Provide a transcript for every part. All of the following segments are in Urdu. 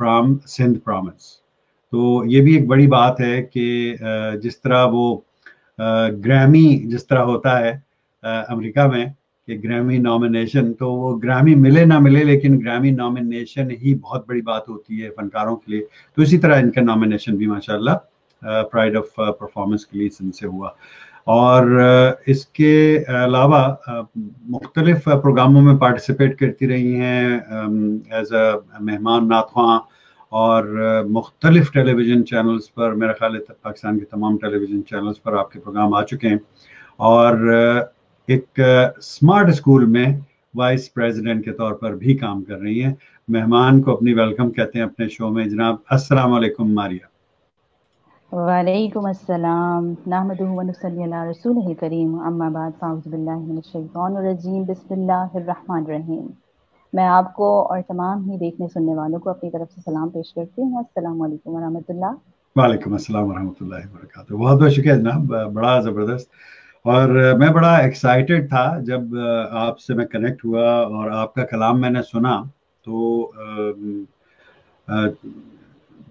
From Sindh province. تو یہ بھی ایک بڑی بات ہے کہ جس طرح وہ گریمی جس طرح ہوتا ہے امریکہ میں کہ گریمی نامینیشن، تو وہ گریمی ملے نہ ملے لیکن گریمی نامینیشن ہی بہت بڑی بات ہوتی ہے فنکاروں کے لیے. تو اسی طرح ان کا نامینیشن بھی ماشاءاللہ پرائڈ آف پرفارمنس کے لیے ان سے ہوا. اور اس کے علاوہ مختلف پروگراموں میں پارٹیسپیٹ کرتی رہی ہیں ایز اے مہمان ناتخواں، اور مختلف ٹیلی ویژن چینلز پر، میرا خیال ہے پاکستان کے تمام ٹیلی ویژن چینلز پر آپ کے پروگرام آ چکے ہیں. اور ایک اسمارٹ اسکول میں وائس پریزیڈنٹ کے طور پر بھی کام کر رہی ہیں. مہمان کو اپنی ویلکم کہتے ہیں اپنے شو میں. جناب السلام علیکم ماریہ. وعلیکم السلام. نحمدہ و نصلی علی رسولہ الکریم، اما بعد، فاعوذ باللہ من الشیطان الرجیم، بسم اللہ الرحمن الرحیم. میں آپ کو اور تمام ہی دیکھنے سننے والوں کو اپنی طرف سے سلام پیش کرتی ہوں. السلام علیکم ورحمۃ اللہ. وعلیکم السلام ورحمۃ اللہ وبرکاتہ. بہت بہت شکریہ جناب، بڑا زبردست. اور میں بڑا ایکسائٹیڈ تھا جب آپ سے میں کنیکٹ ہوا اور آپ کا کلام میں نے سنا، تو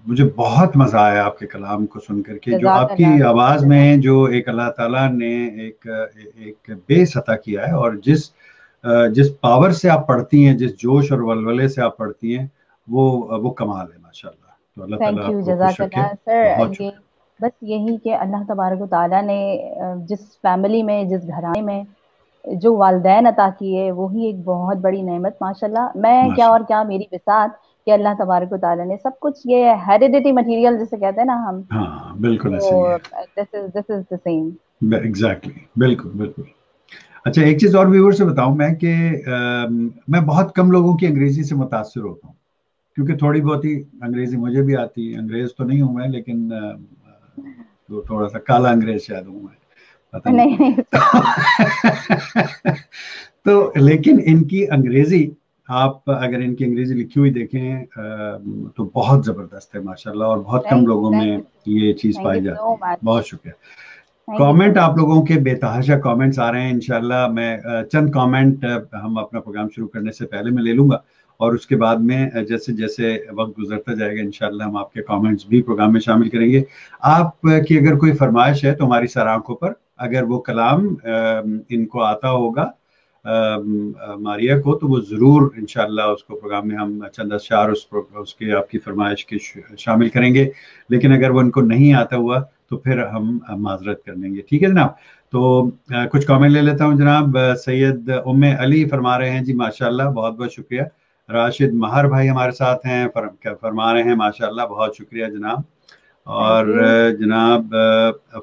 مجھے بہت مزہ آیا آپ کے کلام کو سن کر کے. جو آپ کی آواز میں جو ایک اللہ تعالیٰ نے ایک بیس عطا کیا ہے، اور جس پاور سے آپ پڑھتی ہیں، جس جوش اور ولولے سے آپ پڑھتی ہیں، وہ کمال ہے ماشاءاللہ. تو اللہ تعالیٰ آپ کو خوش رکھے. سر یہ بس یہی کہ اللہ تبارک و تعالیٰ نے جس فیملی میں، جس گھرانے میں جو والدین عطا کیے، وہی ایک بہت بڑی نعمت ماشاءاللہ. میں کیا اور کیا میری بساط کہ اللہ تبارک و تعالیٰ نے سب کچھ، یہ ہیریڈیٹی مٹیریل جسے کہتے ہیں نا ہم، ہاں بالکل ایسے ہی ہے. this is the same. Exactly, بالکل بالکل. اچھا ایک چیز اور ویور سے بتاؤں میں کہ میں بہت کم لوگوں کی انگریزی سے متاثر ہوتا ہوں، کیونکہ تھوڑی بہت ہی انگریزی مجھے بھی آتی ہے. انگریز تو نہیں ہوں میں، لیکن تھوڑا سا کالا انگریز شاید ہوں میں، پتہ نہیں. تو لیکن ان کی انگریزی، آپ اگر ان کی انگریزی لکھی ہوئی دیکھیں تو بہت زبردست ہے ماشاءاللہ، اور بہت کم لوگوں میں یہ چیز پائی جاتی ہے. بہت شکریہ. کامنٹ آپ لوگوں کے بے تحاشا کامنٹس آ رہے ہیں. انشاءاللہ میں چند کامنٹ ہم اپنا پروگرام شروع کرنے سے پہلے میں لے لوں گا، اور اس کے بعد میں جیسے جیسے وقت گزرتا جائے گا انشاءاللہ ہم آپ کے کامنٹس بھی پروگرام میں شامل کریں گے. آپ کی اگر کوئی فرمائش ہے تو ہماری سر آنکھوں پر، اگر وہ کلام ان کو آتا ہوگا ماریہ کو، تو وہ ضرور انشاءاللہ اس کو پروگرام میں ہم چند اشعار اس کے آپ کی فرمائش کے شامل کریں گے. لیکن اگر وہ ان کو نہیں آتا ہوا تو پھر ہم معذرت کر لیں گے. ٹھیک ہے جناب. تو کچھ کامنٹ لے لیتا ہوں جناب. سید ام علی فرما رہے ہیں جی ماشاءاللہ، بہت بہت شکریہ. راشد مہر بھائی ہمارے ساتھ ہیں، فرما رہے ہیں ماشاءاللہ، بہت شکریہ جناب. اور جناب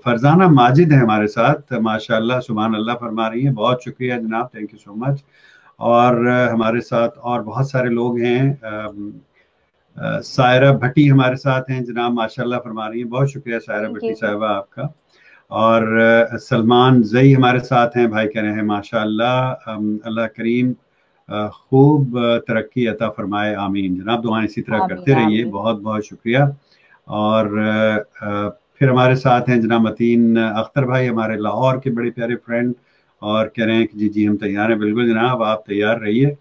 فرزانہ ماجد ہیں ہمارے ساتھ، ماشاءاللہ سبحان اللہ فرما رہی ہیں، بہت شکریہ جناب، تھینک یو سو مچ. اور ہمارے ساتھ اور بہت سارے لوگ ہیں. سائرہ بھٹی ہمارے ساتھ ہیں جناب، ماشاءاللہ فرما رہی ہیں، بہت شکریہ سائرہ بھٹی صاحبہ آپ کا. اور سلمان زئی ہمارے ساتھ ہیں، بھائی کہہ رہے ہیں ماشاءاللہ اللہ کریم خوب ترقی عطا فرمائے، آمین. جناب دعائیں اسی طرح کرتے رہیے، بہت بہت شکریہ. اور پھر ہمارے ساتھ ہیں جناب متین اختر بھائی، ہمارے لاہور کے بڑے پیارے فرینڈ، اور کہہ رہے ہیں کہ جی ہم تیار ہیں. بالکل جناب آپ تیار رہیے.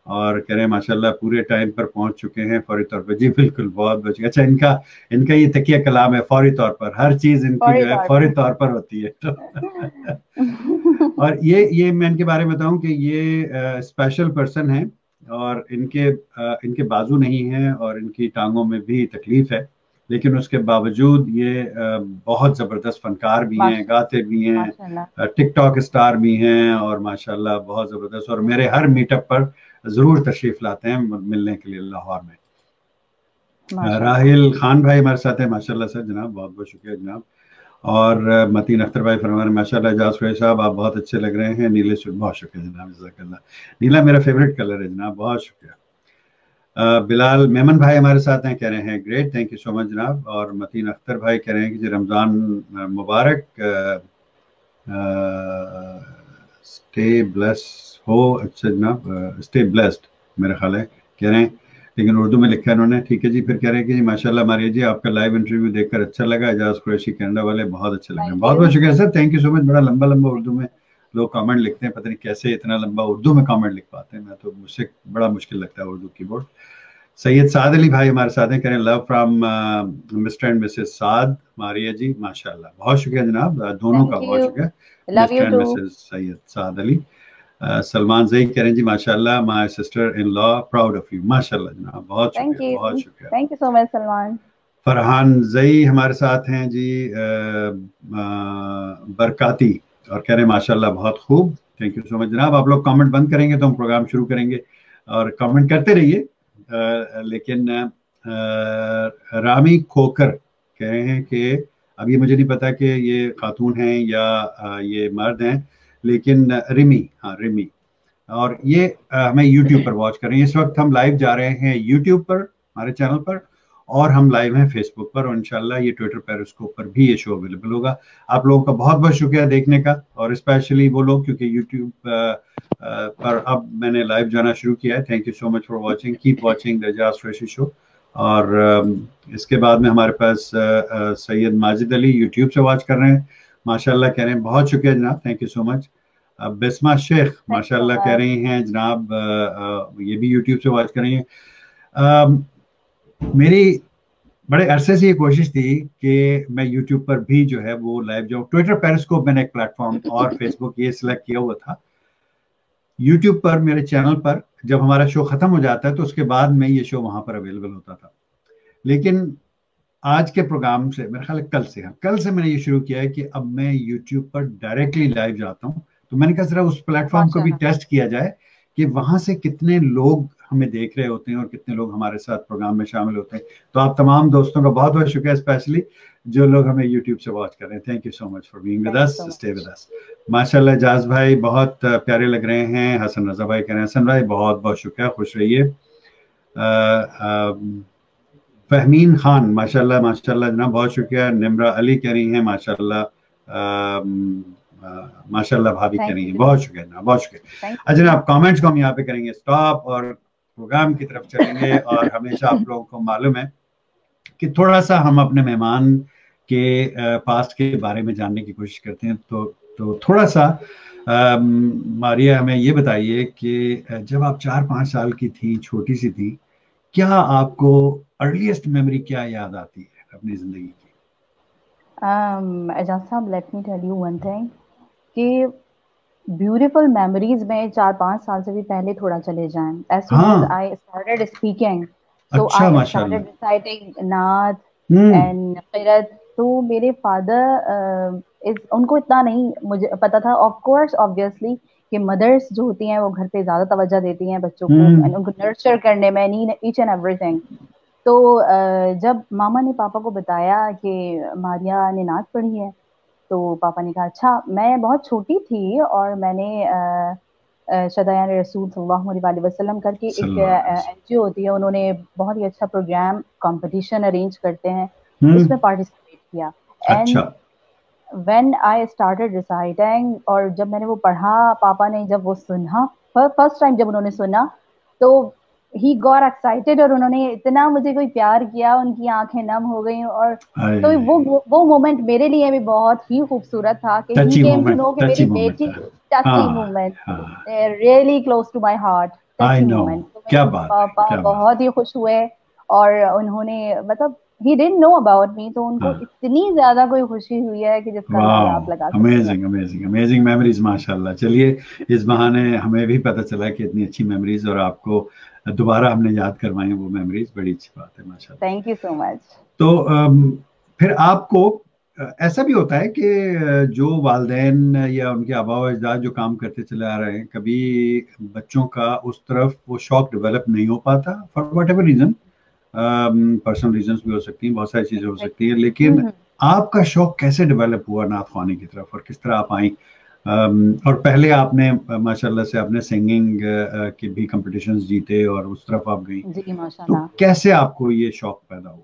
اور کہہ رہے ہیں ماشاءاللہ پورے ٹائم پر پہنچ چکے ہیں فوری طور پر. جی بالکل، بہت بہت. اچھا ان کا یہ تکیہ کلام ہے، فوری طور پر، ہر چیز ان کی جو ہے فوری طور پر ہوتی ہے. اور یہ میں ان کے بارے میں بتاؤں کہ یہ اسپیشل پرسن ہیں، اور ان کے بازو نہیں ہیں اور ان کی ٹانگوں میں بھی تکلیف ہے، لیکن اس کے باوجود یہ بہت زبردست فنکار بھی ہیں، گاتے بھی ہیں، ٹک ٹاک اسٹار بھی ہیں، اور ماشاءاللہ بہت زبردست. اور میرے ہر میٹ اپ پر ضرور تشریف لاتے ہیں ملنے کے لیے لاہور میں. راہیل خان بھائی ہمارے ساتھ ہیں، ماشاءاللہ سر جناب، بہت بہت شکریہ جناب. اور متین اختر بھائی فرما رہے ہیں ماشاءاللہ اعجاز قریشی صاحب آپ بہت اچھے لگ رہے ہیں. نیلے بہت شکریہ جناب، جزاک اللہ. نیلا میرا فیوریٹ کلر ہے جناب، بہت شکریہ. بلال میمن بھائی ہمارے ساتھ ہیں، کہہ رہے ہیں great, thank you so much جناب. اور متین اختر بھائی کہہ رہے ہیں کہ جی رمضان مبارک، اسٹے بلیس ہو. اچھا جناب، اسٹے بلیسڈ میرا خیال ہے کہہ رہے ہیں، لیکن اردو میں لکھا ہے انہوں نے. ٹھیک ہے جی. پھر کہہ رہے ہیں کہ جی ماشاءاللہ ماریہ جی آپ کا لائیو انٹرویو دیکھ کر اچھا لگا، اعجاز قریشی کینیڈا والے بہت اچھے لگ رہے ہیں. بہت بہت شکریہ سر، تھینک یو سو مچ. بڑا لمبا اردو میں لوگ کامنٹ لکھتے ہیں، پتہ نہیں کیسے اتنا لمبا اردو میں کامنٹ لکھ پاتے ہیں، میں تو مجھ سے بڑا مشکل لگتا ہے اردو کی بورڈ. سید سعد علی بھائی ہمارے ساتھ ہیں, کریں لو فرام مسٹر اینڈ مسز سعد ماریہ جی, ماشاءاللہ بہت شکریہ جناب, دونوں کا بہت شکریہ, مسٹر اینڈ مسز سید سعد علی. سلمان زئی کریں جی ماشاءاللہ, my sister in law proud of you, ماشاءاللہ جناب, بہت شکریہ بہت شکریہ. تھینک یو سو مچ سلمان. فرحان زئی ہمارے ساتھ ہیں جی, برکاتی, اور کہہ رہے ہیں ماشاءاللہ بہت خوب, تھینک یو سو مچ جناب. آپ لوگ کامنٹ بند کریں گے تو ہم پروگرام شروع کریں گے, اور کامنٹ کرتے رہیے. لیکن رامی کھوکر کہہ رہے ہیں کہ اب یہ مجھے نہیں پتا کہ یہ خاتون ہیں یا یہ مرد ہیں, لیکن رمی, ہاں رمی, اور یہ ہمیں یوٹیوب پر واچ کر رہے ہیں. اس وقت ہم لائیو جا رہے ہیں یوٹیوب پر ہمارے چینل پر, اور ہم لائیو ہیں فیس بک پر, اور انشاءاللہ یہ ٹویٹر پیروسکوپ پر بھی یہ شو اویلیبل ہوگا. آپ لوگوں کا بہت بہت شکریہ دیکھنے کا, اور اسپیشلی وہ لوگ کیونکہ یوٹیوب پر اب میں نے لائیو جانا شروع کیا ہے. Thank you so much for watching, keep watching the Ijaz Qureshi show. اور اس کے بعد میں ہمارے پاس سید ماجد علی یوٹیوب سے واچ کر رہے ہیں, ماشاءاللہ کہہ رہے ہیں بہت شکریہ جناب, تھینک یو سو مچ. بسمہ شیخ ماشاءاللہ کہہ رہی ہیں جناب, یہ بھی یوٹیوب سے واچ کر رہی ہیں. میری بڑے عرصے سے یہ کوشش تھی کہ میں یوٹیوب پر بھی جو ہے وہ لائیو جاؤں. ٹویٹر پیرسکوپ میں نے ایک پلیٹ فارم اور فیس بک یہ سلیکٹ کیا ہوا تھا. یوٹیوب پر میرے چینل پر جب ہمارا شو ختم ہو جاتا ہے تو اس کے بعد میں یہ شو وہاں پر اویلیبل ہوتا تھا. لیکن آج کے پروگرام سے میرا خیال ہے کل سے میں نے یہ شروع کیا ہے کہ اب میں یوٹیوب پر ڈائریکٹلی لائیو جاتا ہوں. تو میں نے کہا ذرا اس پلیٹ فارم کو بھی ٹیسٹ کیا جائے کہ وہاں سے کتنے لوگ ہمیں دیکھ رہے ہوتے ہیں اور کتنے لوگ ہمارے ساتھ پروگرام میں شامل ہوتے ہیں. تو آپ تمام دوستوں کا بہت بہت شکریہ, اسپیشلی جو لوگ ہمیں یوٹیوب سے واچ کر رہے ہیں. Thank you so much for being with us, stay with us. ماشاءاللہ اعجاز بھائی بہت پیارے لگ رہے ہیں. حسن رضا بھائی کہہ رہے ہیں, حسن بھائی بہت بہت شکریہ, خوش رہیے. فہمین خان ماشاءاللہ ماشاءاللہ جناب بہت شکریہ. نمرا علی کہہ رہی ہیں ماشاءاللہ, ماشاءاللہ بھابھی کہہ رہی ہیں, بہت شکریہ جناب, بہت شکریہ. اچھا جناب, کامنٹس کو ہم یہاں پہ کریں گے اسٹاپ اور پروگرام کی طرف چلیں گے. اور ہمیشہ آپ لوگوں کو معلوم ہے کہ تھوڑا سا ہم اپنے مہمان کے پاسٹ کے بارے میں جاننے کی کوشش کرتے ہیں. تو تھوڑا سا ماریہ ہمیں یہ بتائیے کہ جب آپ 4-5 سال کی تھیں, چھوٹی سی تھی, کیا آپ کو ارلیسٹ میموری کیا یاد آتی ہے اپنی زندگی کی؟ اعجاز صاحب, let me tell you one thing کہ بیوٹیفل میموریز میں 4-5 سال سے بھی پہلے تھوڑا چلے جائیں. As soon as I started speaking, تو آئی اسٹارٹیڈ ریسائٹنگ نعت اینڈ قرات. تو میرے فادر ان کو اتنا نہیں مجھے پتا تھا, آف کورس آبویسلی کہ مدرس جو ہوتی ہیں وہ گھر پہ زیادہ توجہ دیتی ہیں بچوں کو, ان کو نرچر کرنے میں, ایچ اینڈ ایوری تھنگ. تو جب ماما نے پاپا کو بتایا کہ ماریہ نے نعت پڑھی ہے, تو پاپا نے کہا اچھا. میں بہت چھوٹی تھی اور میں نے شدایان رسول صلی اللہ علیہ وسلم کر کے ایک این جی او ہوتی ہے, انہوں نے بہت ہی اچھا پروگرام کمپٹیشن ارینج کرتے ہیں, اس میں پارٹیسپیٹ کیا. And when I started reciting, اور جب میں نے وہ پڑھا, پاپا نے جب وہ سنا فرسٹ ٹائم جب انہوں نے سنا, تو ہی گاٹ ایکسائٹیڈ, اور انہوں نے اتنا مجھے کوئی پیار کیا, ان کی آنکھیں نم ہو گئیں. اور تو وہ مومنٹ میرے لیے بھی بہت ہی خوبصورت تھا کہ ہی کیم ٹو نو کہ میری بیٹی, touchy moment, really close to my heart, touchy moment. پاپا بہت ہی خوش ہوئے, اور انہوں نے مطلب he didn't know about me, تو ان کو اتنی زیادہ کوئی خوشی ہوئی ہے کہ جس کا اندازہ آپ لگا سکتے ہیں. امیزنگ امیزنگ امیزنگ میموریز ماشاءاللہ. چلیے اس بہانے ہمیں بھی پتہ چلا کہ اتنی اچھی میموریز, اور آپ کو دوبارہ ہم نے یاد کروائیں وہ میموریز, بڑی اچھی بات ہے ماشاءاللہ. تھینک یو سو مچ. تو پھر آپ کو ایسا بھی ہوتا ہے کہ جو والدین یا ان کے آباء و اجداد جو کام کرتے چلے آ رہے ہیں, کبھی بچوں کا اس طرف وہ شوق ڈیولپ نہیں ہو پاتا for what ever reason, personal reasons بھی ہو سکتی ہیں, بہت ساری چیزیں ہو سکتی ہیں, لیکن آپ کا شوق کیسے ڈیولپ ہوا نعت خوانی کی طرف, اور کس طرح آپ آئیں؟ اور پہلے آپ نے ماشاءاللہ سے آپ نے سنگنگ کے بھی کمپٹیشنز جیتے اور اس طرف آپ گئیں, جی تو کیسے آپ کو یہ شوق پیدا ہوا؟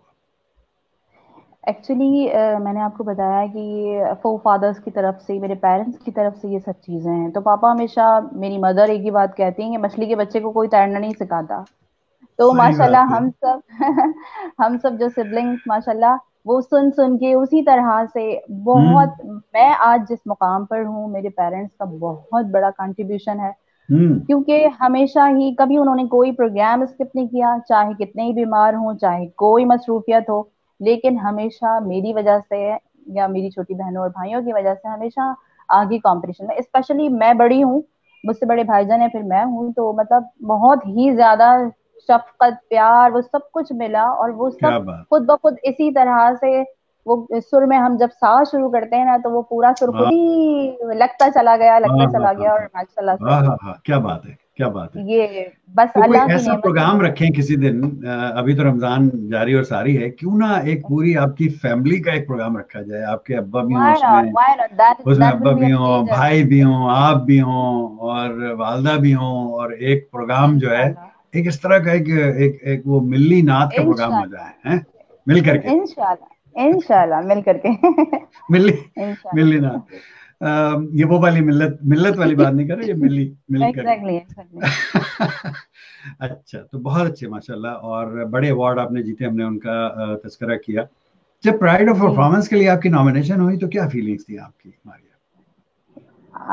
ایکچولی میں نے آپ کو بتایا کہ فور فادرس کی طرف سے, میرے پیرنٹس کی طرف سے یہ سب چیزیں ہیں. تو پاپا ہمیشہ, میری مدر ایک ہی بات کہتی ہیں کہ مچھلی کے بچے کو کوئی تیرنا نہیں سکھاتا. تو ماشاءاللہ ہم سب جو سبلنگس ماشاءاللہ وہ سن کے اسی طرح سے بہت, میں آج جس مقام پر ہوں میرے پیرنٹس کا بہت بڑا کنٹریبیوشن ہے. کیونکہ ہمیشہ ہی کبھی انہوں نے کوئی پروگرام اسکپ نہیں کیا، چاہے کتنے ہی بیمار ہوں، چاہے کوئی مصروفیت ہو، لیکن ہمیشہ میری وجہ سے یا میری چھوٹی بہنوں اور بھائیوں کی وجہ سے ہمیشہ آگے کمپٹیشن میں، اسپیشلی میں بڑی ہوں، مجھ سے بڑے بھائی جان ہیں، پھر میں ہوں، تو مطلب بہت ہی زیادہ شفقت، پیار، وہ سب کچھ ملا، اور وہ سب کیا بات. خود بخود اسی طرح سے وہ سر میں ہم جب سانس شروع کرتے ہیں نا تو وہ پورا سر خود ہاں ہی لگتا چلا گیا، ہاں لگتا ہاں چلا ہاں گیا، اور ماشاء اللہ سے ہاں ہاں ہاں، کیا بات ہے کیا بات ہے. یہ بس تو کوئی اللہ کی ایسا نعمت ہے پروگرام جو رکھیں کسی دن، ابھی تو رمضان جاری اور ساری ہے، کیوں نہ ایک پوری آپ کی فیملی کا ایک پروگرام رکھا جائے، آپ کے ابا بھی ہوں why اس میں، not why not that ابا will be a بھی ہوں، major بھائی بھی ہوں، آپ بھی ہوں، اور والدہ بھی ہوں، اور ایک پروگرام جو ہے انشاءاللہ ایک اس طرح کا ایک وہ ملی نعت کا پروگرام ہو انشاءاللہ جائے ہیں مل کر کے. انشاءاللہ مل کر کے ملی ملی انشاءاللہ نعت. یہ وہ والی ملت والی بات نہیں کر رہے، یہ ملی مل کر کے. ایگزیکٹلی اچھا، تو بہت اچھے ماشاء اللہ، اور بڑے ایوارڈ آپ نے جیتے، ہم نے ان کا تذکرہ کیا. جب پرائڈ آف جی پرفارمنس کے لیے آپ کی نامینیشن ہوئی تو کیا فیلنگس تھی آپ کی ماریا؟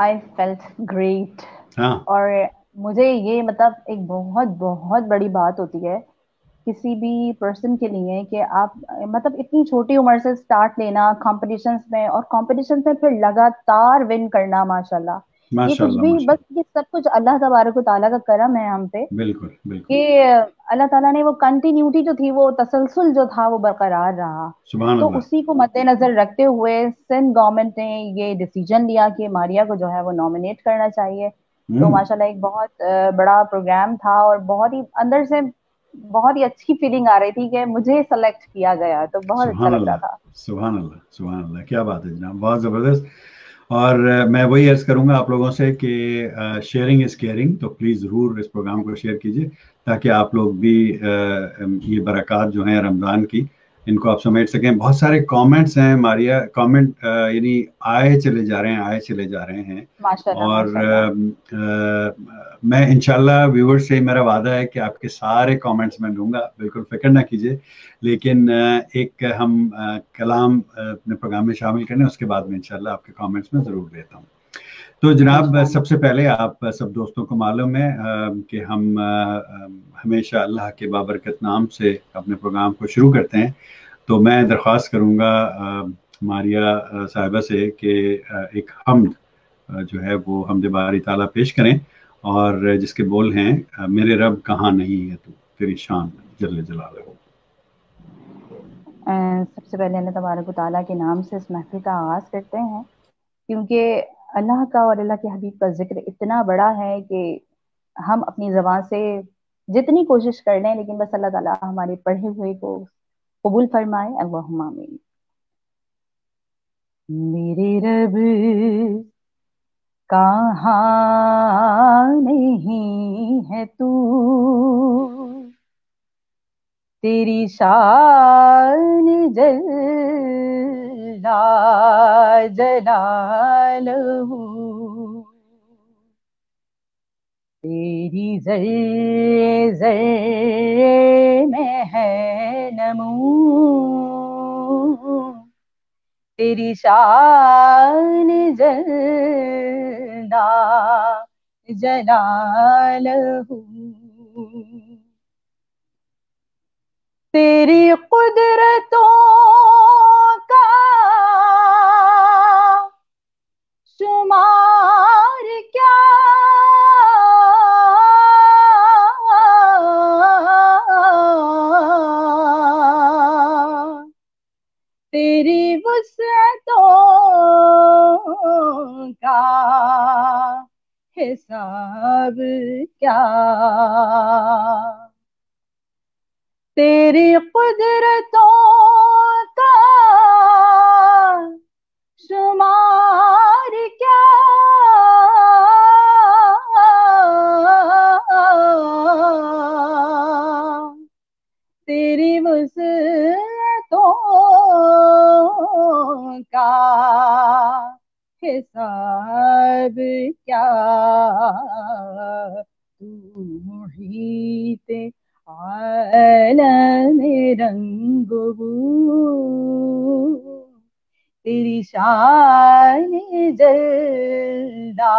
I felt great. ہاں اور مجھے یہ مطلب ایک بہت بہت بڑی بات ہوتی ہے کسی بھی پرسن کے لیے کہ آپ مطلب اتنی چھوٹی عمر سے سٹارٹ لینا کمپٹیشنز میں، اور کمپٹیشنز میں پھر لگاتار ون کرنا، ماشاءاللہ یہ ماشاء کچھ اللہ بھی ماشاء بس اللہ. یہ سب کچھ اللہ تبارک و تعالیٰ کا کرم ہے ہم پہ، بالکل بالکل. کہ اللہ تعالیٰ نے وہ کنٹینیوٹی جو تھی، وہ تسلسل جو تھا وہ برقرار رہا. سبحان تو اللہ. اسی کو مد نظر رکھتے ہوئے سندھ گورنمنٹ نے یہ ڈیسیجن لیا کہ ماریا کو جو ہے وہ نامینیٹ کرنا چاہیے. تو ہوں. ماشاءاللہ ایک بہت بڑا پروگرام تھا، اور بہت ہی اندر سے بہت ہی اچھی فیلنگ آ رہی تھی کہ مجھے سلیکٹ کیا گیا، تو بہت اچھا سبحان لگ رہا اللہ تھا. سبحان اللہ سبحان اللہ، کیا بات ہے جناب، بہت زبردست. اور میں وہی عرض کروں گا آپ لوگوں سے کہ شیئرنگ از کیئرنگ، تو پلیز ضرور اس پروگرام کو شیئر کیجیے تاکہ آپ لوگ بھی یہ برکات جو ہیں رمضان کی، ان کو آپ سمیٹ سکیں. بہت سارے کامنٹس ہیں ماریا، کامنٹ یعنی آئے چلے جا رہے ہیں، آئے چلے جا رہے ہیں. ماشاءاللہ اور ماشاءاللہ. میں انشاءاللہ ویور سے میرا وعدہ ہے کہ آپ کے سارے کامنٹس میں دوں گا، بالکل فکر نہ کیجیے. لیکن ایک ہم کلام اپنے پروگرام میں شامل کریں، اس کے بعد میں انشاءاللہ آپ کے کامنٹس میں ضرور دیتا ہوں. تو جناب، انشاءاللہ سب سے پہلے آپ سب دوستوں کو معلوم ہے کہ ہم ہمیشہ اللہ کے بابرکت نام سے اپنے پروگرام کو شروع کرتے ہیں. تو میں درخواست کروں گا ماریا صاحبہ سے کہ ایک حمد جو ہے وہ حمد باری تعالیٰ پیش کریں، اور جس کے بول ہیں میرے رب کہاں نہیں ہے تو تیری شان جل جلالہ. سب سے پہلے اللہ تبارک و تعالیٰ کے نام سے اس محفل کا آغاز کرتے ہیں، کیونکہ اللہ کا اور اللہ کے حبیب کا ذکر اتنا بڑا ہے کہ ہم اپنی زبان سے جتنی کوشش کر لیں، لیکن بس اللہ تعالیٰ ہمارے پڑھے ہوئے کو قبول فرمائے. اللہم آمین. میرے رب کہاں نہیں ہے تو، تیری شان جل جلالہ، تیری ذرے ذرے میں ہے نمو، تیری شان جل جلالہ، تیری قدرتوں کا شمار کیا، تیری وسعتوں کا حساب کیا، تیری قدرتوں کا شمار کیا، تیری وسعتوں کا حساب کیا، تو محیط عالم رنگ بو، تیری شان جلدا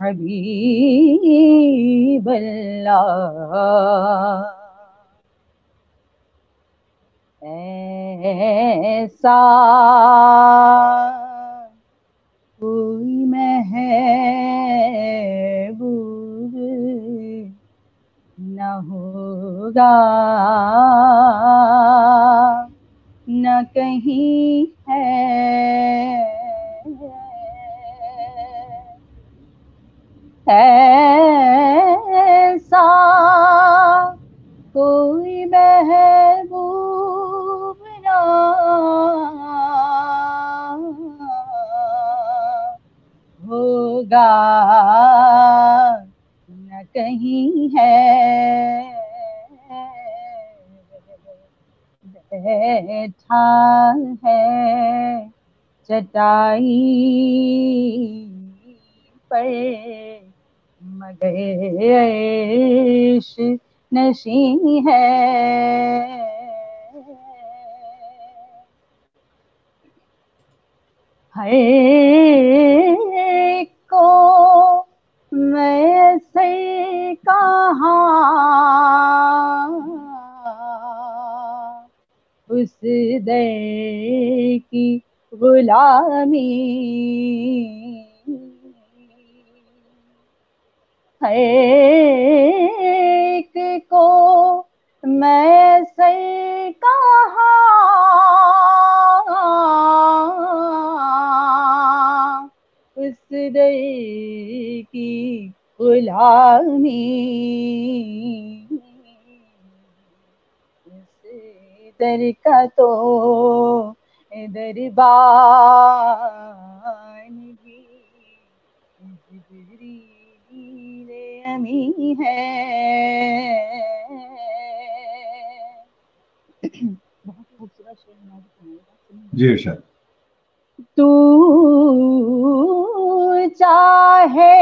حبیب اللہ ایسا کوئی محبوب نہ ہوگا نہ کہیں ہے ایسا کوئی محبوب نہ ہوگا نہ کہیں ہے بیٹھا ہے چٹائی پر مگر عرش نشین ہے ہر ایک کو میسر کہاں اس در کی غلامی ہر ایک کو میسر کہاں اس در کی غلامی اس در کا تو دربان بھی جبریل امی ہے بہت خوبصورت شعر جی ارشاد تو چاہے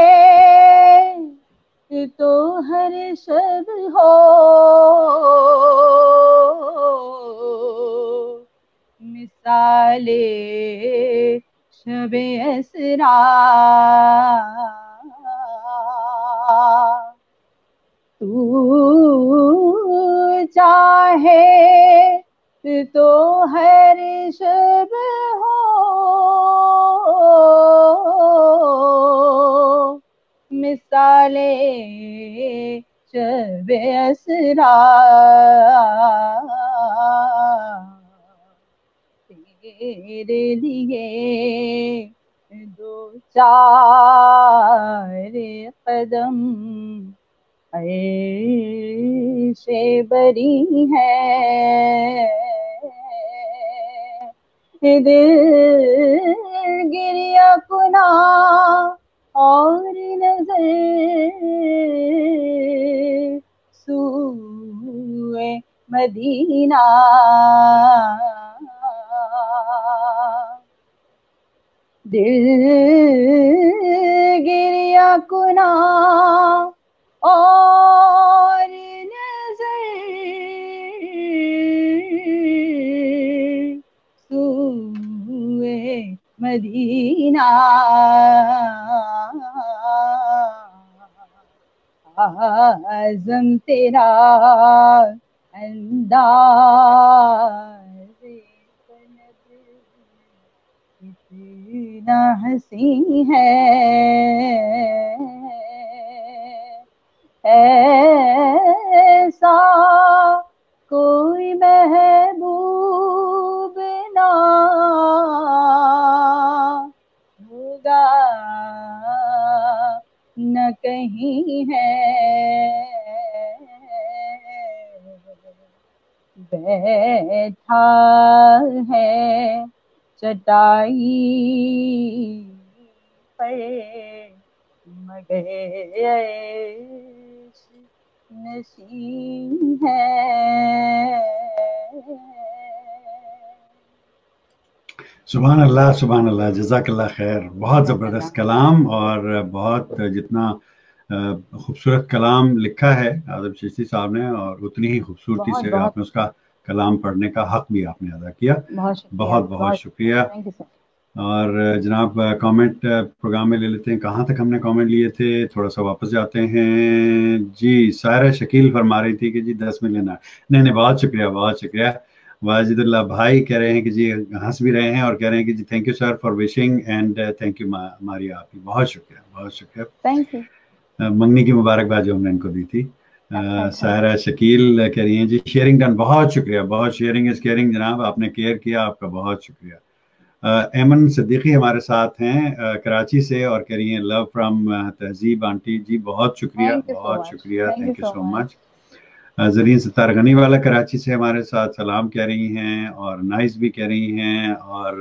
تو ہر شب ہو مثال شب اسرا تو چاہے تو ہر شب ہو مثال شب اسرا تیرے لیے دو چار قدم عرش بری ہے دل گریہ کنا اور نظر سوئے مدینہ دل گریہ کنا اور نظر سوئے مدینہ اعظم تیرا انداز اتنا حسین ہے ایسا کوئی محبوب نہ ہوگا نہ کہیں ہے بیٹھا ہے چٹائی پر مگر عرش نشین ہے سبحان اللہ سبحان اللہ جزاک اللہ خیر بہت زبردست کلام اور بہت جتنا خوبصورت کلام لکھا ہے اعظم چشتی صاحب نے اور اتنی ہی خوبصورتی سے آپ نے اس کا کلام پڑھنے کا حق بھی آپ نے ادا کیا بہت بہت شکریہ اور جناب کامنٹ پروگرام میں لے لیتے ہیں. کہاں تک ہم نے کامنٹ لیے تھے, تھوڑا سا واپس جاتے ہیں. جی سائرہ شکیل فرما رہی تھی کہ جی 10 ملین. نہیں, بہت شکریہ, بہت شکریہ. واجد اللہ بھائی کہہ رہے ہیں کہ جی ہنس بھی رہے ہیں اور کہہ رہے ہیں کہ جی thank you sir for wishing and thank you Maria, آپ کی بہت شکریہ, بہت شکریہ. Thank you. منگنی کی مبارکباد جو ہم نے ان کو دی تھی. اچھا. سائرہ شکیل کہہ رہی ہیں جی شیئرنگ ڈن, بہت شکریہ, بہت شیئرنگ از کیئرنگ جناب, آپ نے کیئر کیا, آپ کا بہت شکریہ. ایمن صدیقی ہمارے ساتھ ہیں کراچی سے اور کہہ رہی ہیں لو فرام تہذیب آنٹی. جی بہت شکریہ, تھینک یو سو بہت مچ. شکریہ, thank you thank you so so much. Much. Zareen Sattar Ghani والا کراچی سے ہمارے ساتھ سلام کہہ رہی ہیں, اور نائس بھی کہہ رہی ہیں, اور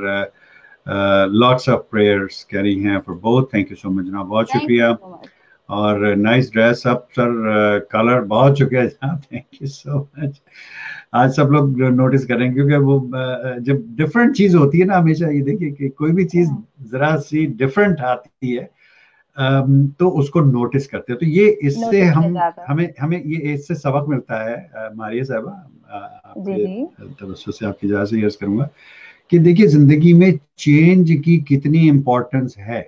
لاٹس آف پریئرس کہہ رہی ہیں for both. Thank you so much جناب, بہت تھینک شکریہ. You so much. اور nice dress up sir, colour, بہت شکریہ جناب, تھینک یو سو مچ. آج سب لوگ نوٹس کریں کیونکہ وہ جب ڈفرینٹ چیز ہوتی ہے نا, ہمیشہ یہ دیکھیے کہ کوئی بھی چیز ذرا سی ڈفرینٹ آتی ہے تو اس کو نوٹس کرتے ہیں. تو یہ اس سے نوٹس کیا جاتا ہے. ہمیں یہ اس سے سبق ملتا ہے ماریہ صاحبہ, آپ جی کے جی. توسط سے آپ کی اجازت سے عرض کروں گا کہ دیکھیے زندگی میں چینج کی کتنی امپورٹنس ہے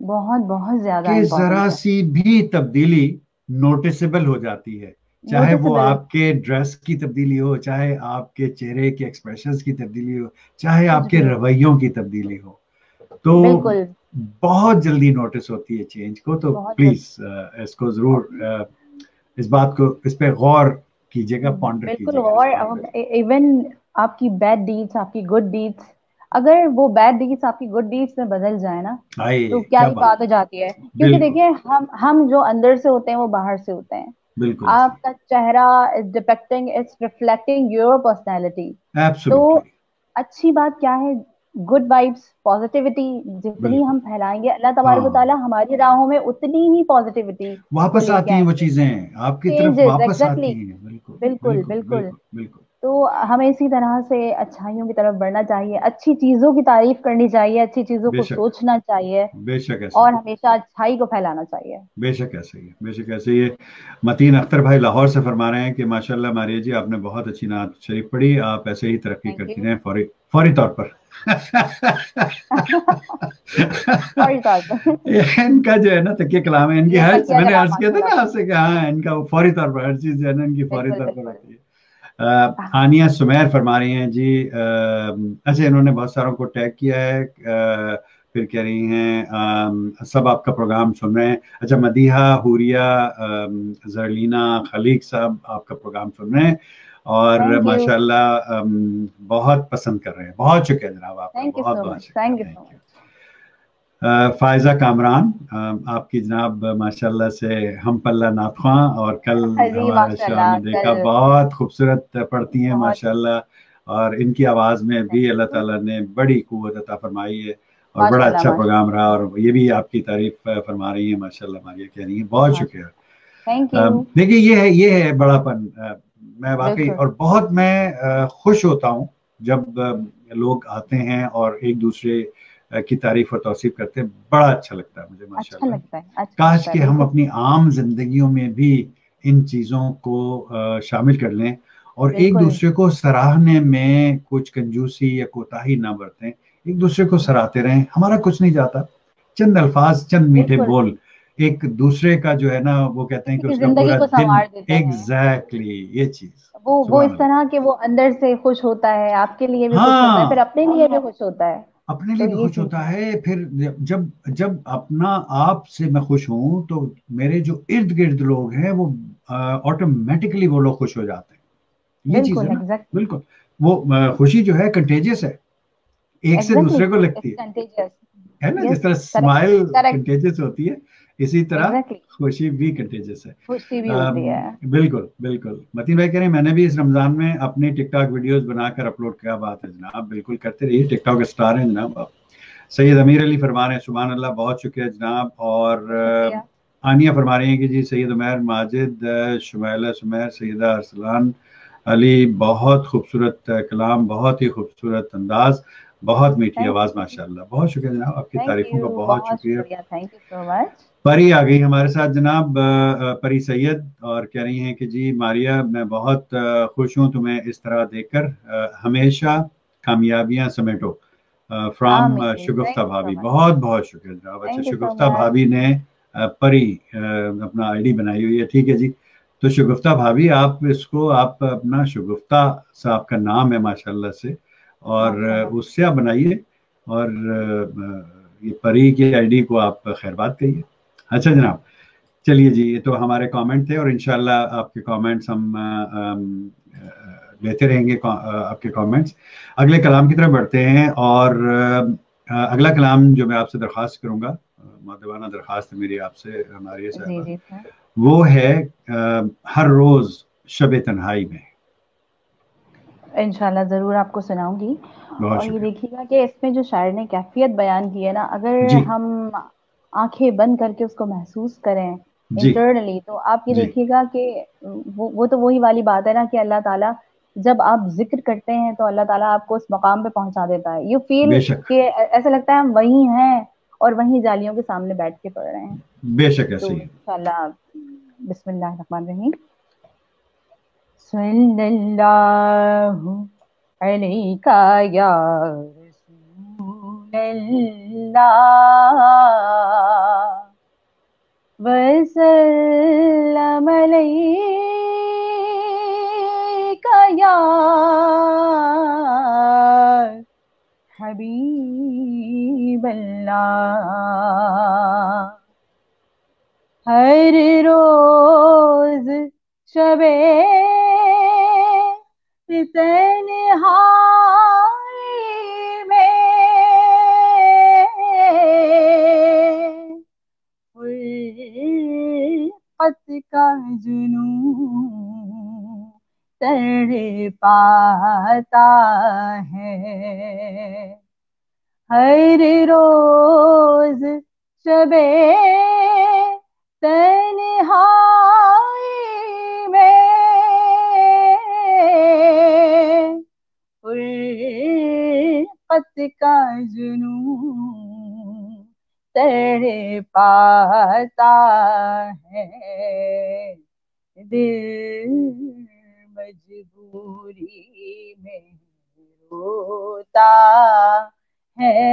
بہت بہت زیادہ کہ ذرا امپورٹنٹ ہے. سی بھی تبدیلی نوٹسبل ہو جاتی ہے, چاہے وہ نوٹسبل. آپ کے ڈریس کی تبدیلی ہو, چاہے آپ کے چہرے کے ایکسپریشنز کی تبدیلی ہو, چاہے کچھ آپ کے بھی. رویوں کی تبدیلی ہو, تو بالکل. بہت جلدی نوٹس ہوتی ہے چینج کو. تو بہت پلیز اس کو ضرور اس بات کو, اس پہ غور کیجیے گا, پانڈر بالکل. کیجیے گا اس بات اور پہ. ایون آپ کی بیڈ ڈیڈس, آپ کی گڈ ڈیڈس, اگر وہ بیڈ ڈیڈس آپ کی گڈ ڈیڈس میں بدل جائے نا آئیے تو کیا کیا ہی بات, بات ہو جاتی ہے. کیونکہ بالکل دیکھیں ہم جو اندر سے ہوتے ہیں وہ باہر سے ہوتے ہیں. بالکل ایسے آپ کا چہرہ از ڈپیکٹنگ, اٹس ریفلیکٹنگ یور پرسنالٹی. ہی, تو ایبسولوٹلی, اچھی بات کیا ہے, گڈ وائبس, پازیٹیوٹی جتنی بالکل. ہم پھیلائیں گے اللہ تبارک و ہاں, تعالیٰ ہماری راہوں میں اتنی ہی پازیٹیوٹی کو واپس لے کے آتی ہیں آئیں وہ گے. چیزیں آپ کی طرف, چینجز, واپس ایگزیکٹلی. آتی ہیں. بالکل بالکل بالکل بالکل. بالکل بالکل. تو ہمیں اسی طرح سے اچھائیوں کی طرف بڑھنا چاہیے, اچھی چیزوں کی تعریف کرنی چاہیے, اچھی چیزوں بے کو شک, سوچنا چاہیے, بے شک ایسے اور ہی, ہمیشہ اچھائی کو پھیلانا چاہیے. بے شک ایسے ہی, بے شک ایسے ہی. متین اختر بھائی لاہور سے فرما رہے ہیں کہ ماشاءاللہ ماریہ جی آپ نے بہت اچھی نعت شریف پڑھی, آپ ایسے ہی ترقی تھینک کرتی یو. رہیں فوری طور پر. فوری طور پر. ان کا جو ہے نا تکیہ کلام ہے, ان کی یہ ہر, تکیہ میں نے کلام عرض کیا تھا ماشاء اللہ نا آپ سے. سے کہ ہاں ان کا فوری طور پر ہر چیز جو ہے نا ان کی فوری بالکل طور پر بالکل. ہوتی ہے. عانیہ سمیر فرما رہی ہیں جی, اچھا انہوں نے بہت ساروں کو ٹیگ کیا ہے, پھر کہہ رہی ہیں سب آپ کا پروگرام سن رہے ہیں. اچھا مدیحہ حوریہ زرلینا خلیق صاحب آپ کا پروگرام سن رہے ہیں اور تھینک یو. ماشاءاللہ بہت پسند کر رہے ہیں. بہت شکریہ جناب آپ کا, تھینک یو بہت سو بہت مچ. شکریہ, thank you so thank you. Much. Faiza Kamran, آپ کی جناب ماشاءاللہ سے ہم پلہ ناخواں, اور کل جی ہمارا ماشاء شو ہم اللہ. نے کل دیکھا بہت خوبصورت پڑھتی ہیں بہت. ماشاءاللہ, اور ان کی آواز میں بھی اللہ تعالیٰ نے بڑی قوت عطا فرمائی ہے, اور بڑا ماشاء اللہ اچھا ماشاء پروگرام رہا, اور یہ بھی آپ کی تعریف فرما رہی ہیں ماشاءاللہ ماریہ کہہ رہی ہیں. بہت اللہ. شکریہ. Thank you. دیکھیے یہ ہے بڑا پن, میں واقعی بالکل. اور بہت میں خوش ہوتا ہوں جب لوگ آتے ہیں اور ایک دوسرے کی تعریف اور توصیف کرتے ہیں, بڑا اچھا لگتا ہے مجھے اچھا ماشاءاللہ. لگتا ہے. اچھا کاش لگتا ہے. کہ ہم بالکل. اپنی عام زندگیوں میں بھی ان چیزوں کو شامل کر لیں, اور ایک بالکل. دوسرے کو سراہنے میں کچھ کنجوسی یا کوتاہی نہ برتیں, ایک دوسرے کو سراہتے رہیں. ہمارا کچھ نہیں جاتا, چند الفاظ, چند میٹھے بالکل. بول ایک دوسرے کا جو ہے نا, وہ کہتے ہیں کسی کہ کی اس کا زندگی پورا کو دن, سنوار دیتے ہیں. ایگزیکٹلی یہ چیز, وہ سبحان اس اللہ. طرح کہ وہ اندر سے خوش ہوتا ہے, آپ کے لیے بھی خوش ہوتا ہے, ہاں, پھر اپنے لیے بھی خوش ہوتا ہے. اپنے لیے تو بھی یہ خوش چیز ہوتا ہے. پھر جب اپنا آپ سے میں خوش ہوں تو میرے جو ارد گرد لوگ ہیں وہ آٹومیٹکلی وہ لوگ خوش ہو جاتے ہیں. یہ چیز بالکل. ہے نا, ایگزیکٹلی. بالکل. وہ خوشی جو ہے کنٹیجس ہے, ایک سے ایگزیکٹلی. دوسرے کو لگتی اٹس ہے کنٹیجیس. نا, یس. جس طرح کریکٹ. Smile correct. کنٹیجس ہوتی ہے, اسی طرح ایگزیکٹلی. خوشی بھی کنٹیجس ہے. خوشی بھی ہوتی ہے. بالکل بالکل. متین بھائی کہہ رہے ہیں میں نے بھی اس رمضان میں اپنی ٹک ٹاک ویڈیوز بنا کر اپلوڈ. کیا بات ہے جناب, بالکل کرتے رہیے, ٹک ٹاک اسٹار ہیں جناب آپ. سید امیر علی فرما رہے ہیں سبحان اللہ, بہت شکریہ جناب. اور شکریہ. عانیہ فرما رہی ہیں کہ جی سید عمیر ماجد, شمیلہ سمیر, سیدہ ارسلان علی, بہت خوبصورت کلام, بہت ہی خوبصورت انداز, بہت میٹھی تھینک آواز یو. ماشاءاللہ. بہت شکریہ جناب, آپ کی تھینک تعریفوں کا یو. بہت بہت شکریہ. شکریہ. تھینک یو سو مچ. پری آ گئی ہمارے ساتھ جناب, پری سید, اور کہہ رہی ہیں کہ جی ماریہ میں بہت خوش ہوں تمہیں اس طرح دیکھ کر, ہمیشہ کامیابیاں سمیٹو. فرام آمین. شگفتہ تھینک یو سو بھابی. مچ. بہت بہت شکریہ جناب. اچھا تھینک یو سو شگفتہ مچ. بھابی نے پری اپنا آئی ڈی بنائی ہوئی ہے. ٹھیک ہے جی. تو شگفتہ بھابی آپ اس کو آپ اپنا شگفتہ سا آپ کا نام ہے ماشاء اللہ سے, اور ماشاء اللہ. اس سے آپ بنائیے, اور یہ پری کی آئی ڈی کو آپ خیر بات کہیے. اچھا جناب, چلیے جی, یہ تو ہمارے کامنٹ تھے, اور انشاءاللہ آپ کے کامنٹس ہم لیتے رہیں گے آپ کے کامنٹس. اگلے کلام کی طرف بڑھتے ہیں, اور اگلا کلام جو میں آپ سے درخواست کروں گا, مادبانہ درخواست ہے میری آپ سے ہماری جی صاحبہ, جی سر. وہ ہے ہر روز شب تنہائی میں. انشاءاللہ ضرور آپ کو سناؤں گی. بہت اور یہ شکریہ دیکھیے گا کہ اس میں جو شاعر نے کیفیت بیان کی ہے نا, اگر جی. ہم آنکھیں بند کر کے اس کو محسوس کریں جی انٹرنلی, تو آپ یہ جی دیکھیے گا کہ وہ تو وہی والی بات ہے نا کہ اللہ تعالیٰ جب آپ ذکر کرتے ہیں تو اللہ تعالیٰ آپ کو اس مقام پہ پہنچا دیتا ہے. یو فیل بے شک کہ ایسا لگتا ہے ہم وہیں ہیں اور وہیں جالیوں کے سامنے بیٹھ کے پڑھ رہے ہیں. بے شک تو ایسے ہی ہے. انشاءاللہ بسم اللہ الرحمن الرحیم. صلی اللہ علیکہ یا رسول اللہ وسلم علیکہ یا حبیب اللہ. ہر روز شب تنہائی میں فرقت کا جنون تڑپاتا ہے. ہر روز شب تنہائی میں فرقت کا جنون تڑپاتا ہے. دل مجبوری میں روتا ہے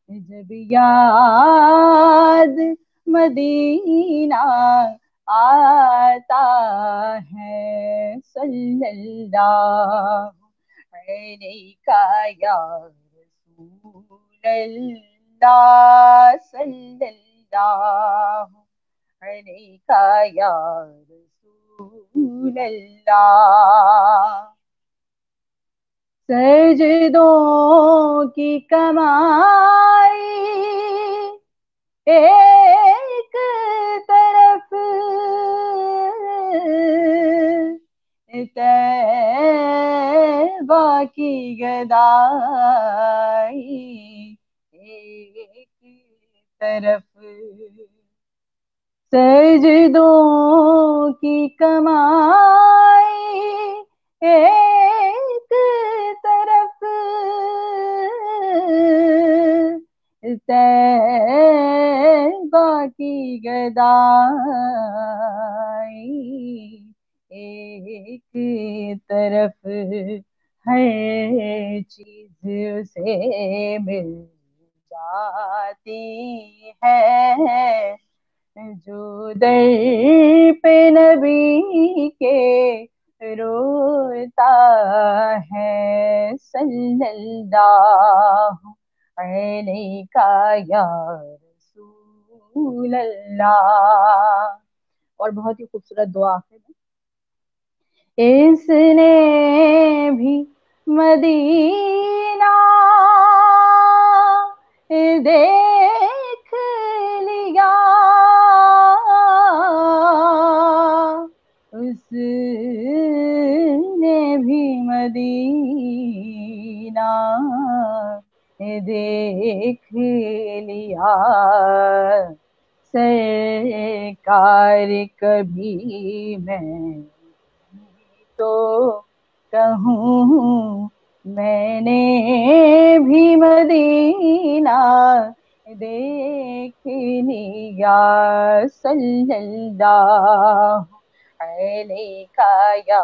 جب یاد مدینہ آتا ہے. صلی اللہ علیکہ یا رسول اللہ صلی اللہ علیکہ یا رسول اللہ. سجدوں کی کمائی ایک طرف طیبہ کی گدائی ایک طرف. سجدوں کی کمائی ایک طرف طیبہ کی گدائی ایک طرف. ہر چیز سے مل جاتی ہے جو در پہ نبی کے روتا ہے. صلی اللہ علیکہ یا رسول اللہ. اور بہت ہی خوبصورت دعا ہے. اس نے بھی مدینہ دیکھ لیا اس نے بھی مدینہ دیکھ لیا. سرکار کبھی میں تو کہوں میں نے بھی مدینہ دیکھ لیا. صلی اللہ علیکہ یا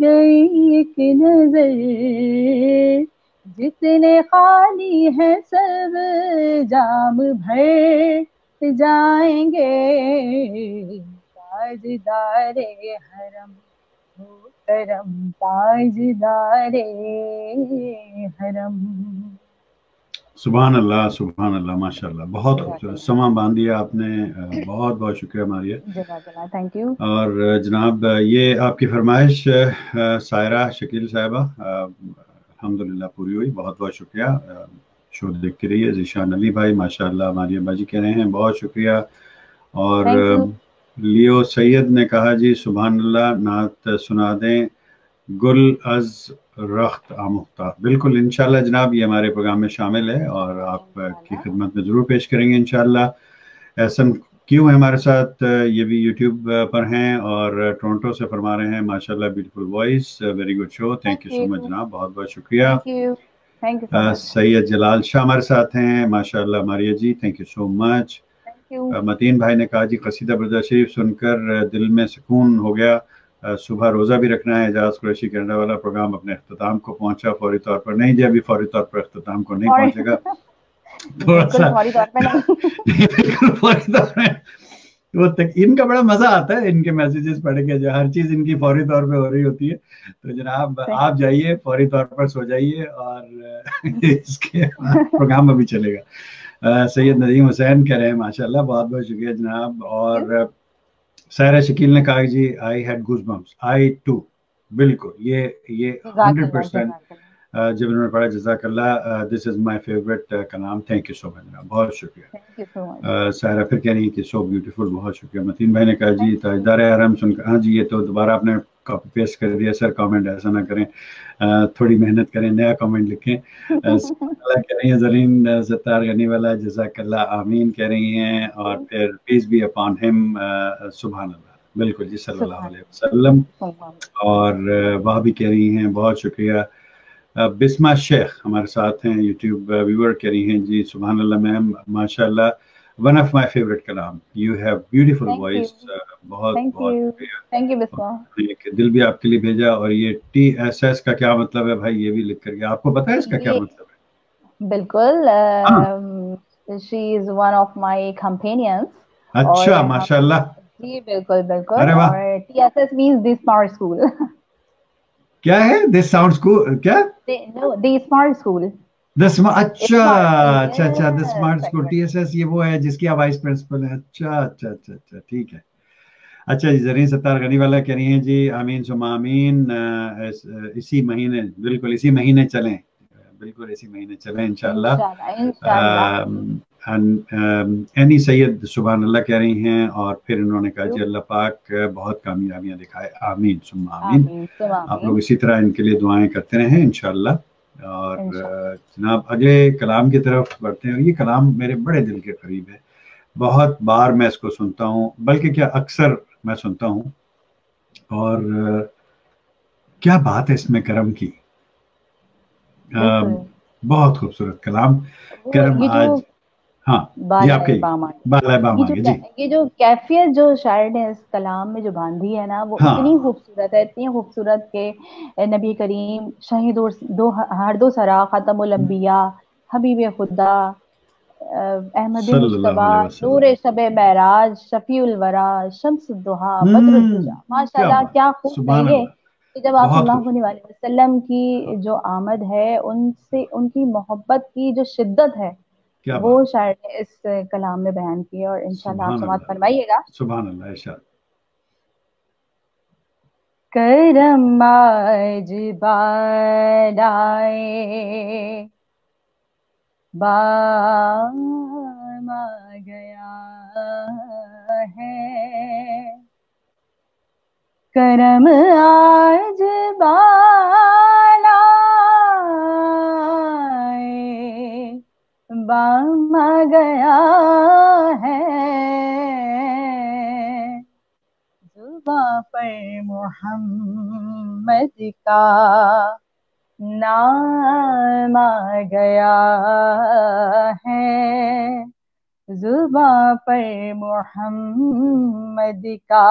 گئی ایک نظر جتنے خالی ہیں سب جام بھر جائیں گے تاجدار حرم ہو کرم تاجدار حرم. سبحان اللہ سبحان اللہ ماشاء اللہ بہت خوبصورت سما باندھ دیا آپ نے. بہت بہت شکریہ ماریہ. جزاک اللہ. Thank you. اور جناب یہ آپ کی فرمائش سائرہ شکیل صاحبہ الحمدللہ پوری ہوئی. بہت بہت شکریہ. شو دیکھتے رہیے. ذیشان علی بھائی ماشاء اللہ ماریہ باجی کہہ رہے ہیں بہت شکریہ. اور لیو سید نے کہا جی سبحان اللہ نعت سنا دیں گل از رخت آمختہ. بالکل انشاءاللہ جناب یہ ہمارے پروگرام میں شامل ہے اور آپ کی خدمت میں ضرور پیش کریں گے انشاءاللہ. احسن کیوں ہے ہمارے ساتھ یہ بھی یوٹیوب پر ہیں اور ٹورنٹو سے فرما رہے ہیں ماشاءاللہ beautiful voice very good show. Thank you so much جناب. بہت بہت شکریہ. سید جلال شاہ ہمارے ساتھ ہیں ماشاءاللہ ماریہ جی تھینک یو سو مچ. متین بھائی نے کہا جی قصیدہ بردا شریف سن کر دل میں سکون ہو گیا. صبح روزہ بھی رکھنا ہے. اعجاز قریشی کینیڈا والا پروگرام اپنے اختتام کو پہنچا فوری طور پر. نہیں جی ابھی فوری طور پر اختتام کو نہیں پہنچے گا. تھوڑا سا فوری طور پر وہ ان کا بڑا مزہ آتا ہے ان کے میسیجز پڑھ کے جو ہر چیز ان کی فوری طور پہ ہو رہی ہوتی ہے. تو جناب آپ جائیے فوری طور پر سو جائیے اور اس کے پروگرام ابھی چلے گا. سید ندیم حسین کہہ رہے ہیں ماشاءاللہ بہت بہت شکریہ جناب. اور سائرہ شکیل نے کہا جی I had goosebumps I too. بالکل یہ 100% جب انہوں نے پڑھا جزاک اللہ دس از مائی فیوریٹ کلام. تھینک یو سو مچ جناب. بہت شکریہ. سائرہ پھر کہہ رہی ہیں کہ سو بیوٹیفل. بہت شکریہ. متین بھائی نے کہا جی تاجدار حرم سن کر. ہاں جی یہ تو دوبارہ آپ نے کاپی پیسٹ کر دیا سر. کامنٹ ایسا نہ کریں تھوڑی محنت کریں نیا کامنٹ لکھیں. اللہ کہہ رہی ہیں زرین ستار غنی والا جزاک اللہ آمین کہہ رہی ہیں. اور پھر پیس بی اپان ہم سبحان اللہ. بالکل جی صلی اللہ علیہ وسلم. اور وہ بھی کہہ رہی ہیں بہت شکریہ. بسمہ شیخ ہمارے ساتھ ہیں یوٹیوب ویور کہہ رہی ہیں جی سبحان اللہ میم ماشاء اللہ ون آف مائی فیوریٹ کلام. You have beautiful voice. بہت بہت شکریہ. دل بھی آپ کے لیے بھیجا. اور یہ TSS کا کیا مطلب ہے بھائی یہ بھی لکھ کر کے آپ کو پتا ہے اس کا کیا مطلب ہے؟ بالکل she is one of my companions. اچھا ماشاء اللہ. جی بالکل بالکل. اور TSS means the smart school. کیا ہے this sounds cool کیا؟ No, the smart school. اچھا اچھا اچھا the smart school. TSS یہ وہ ہے جس کی آپ وائس پرنسپل ہے. اچھا اچھا اچھا اچھا ٹھیک ہے. اچھا جی زرین ستار غنی والا کہہ رہی ہیں جی آمین ثم آمین. اسی مہینے بالکل اسی مہینے چلیں. بالکل اسی مہینے چلیں انشاءاللہ. اینی سید سبحان اللہ کہہ رہی ہیں. اور پھر انہوں نے کہا جی اللہ پاک بہت کامیابیاں دکھائے. آمین ثم آمین. آپ لوگ اسی طرح ان کے لیے دعائیں کرتے رہیں انشاءاللہ. اور جناب اگلے کلام کی طرف بڑھتے ہیں. اور یہ کلام میرے بڑے دل کے قریب ہے. بہت بار میں اس کو سنتا ہوں بلکہ کیا اکثر میں سنتا ہوں. اور کیا بات ہے اس میں کرم کی. بہت خوبصورت کلام. کرم آج ہاں یہ آپ کے بالا باما جی یہ جو کیفیت جو شاعر نے اس کلام میں جو باندھی ہے نا وہ اتنی خوبصورت ہے اتنی خوبصورت کہ نبی کریم شہید ہر دو سرا ختم الانبیاء حبیب خدا احمد مصطفیٰ نور شب معراج شفیع الورا شمس الضحیٰ بدر الدجا. ماشاءاللہ کیا خوب ہے یہ کہ جب آپ صلی اللہ علیہ وسلم کی جو آمد ہے ان سے ان کی محبت کی جو شدت ہے وہ شاعر نے اس کلام میں بیان کی. اور انشاءاللہ آپ سماعت فرمائیے گا. سبحان اللہ ارشاد. کرم آج بالائے بام آ گیا ہے. کرم آج بالائے بام آ گیا ہے. زباں پر محمد کا نام آ گیا ہے. زباں پر محمد کا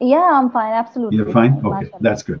Yeah, I'm fine, absolutely. You're fine? Okay, that's good.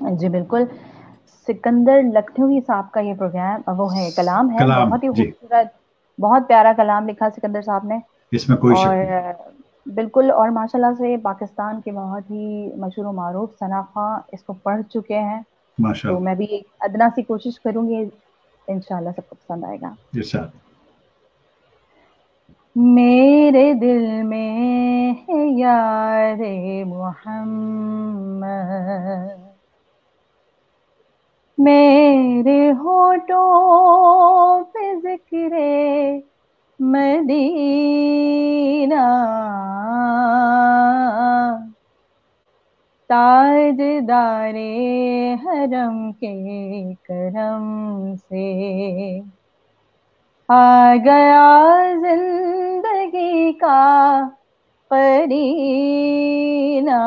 جی بالکل. سکندر لکھنوی صاحب کا یہ پروگرام وہ ہے کلام ہے, کلام بہت ہی جی, خوبصورت, بہت پیارا کلام لکھا سکندر صاحب نے. اس میں کوئی اور شک نہیں. بالکل, اور ماشاءاللہ سے پاکستان کے بہت ہی مشہور و معروف ثنا خواں اس کو پڑھ چکے ہیں. ماشاء تو اللہ. میں بھی ایک ادنا سی کوشش کروں گی, انشاءاللہ سب کو پسند آئے گا. ارشاد. میرے دل میں ہے یار محمد, میرے ہونٹوں پہ ذکر مدینہ, تاجدار حرم کے کرم سے آ گیا زندگی کا قرینہ,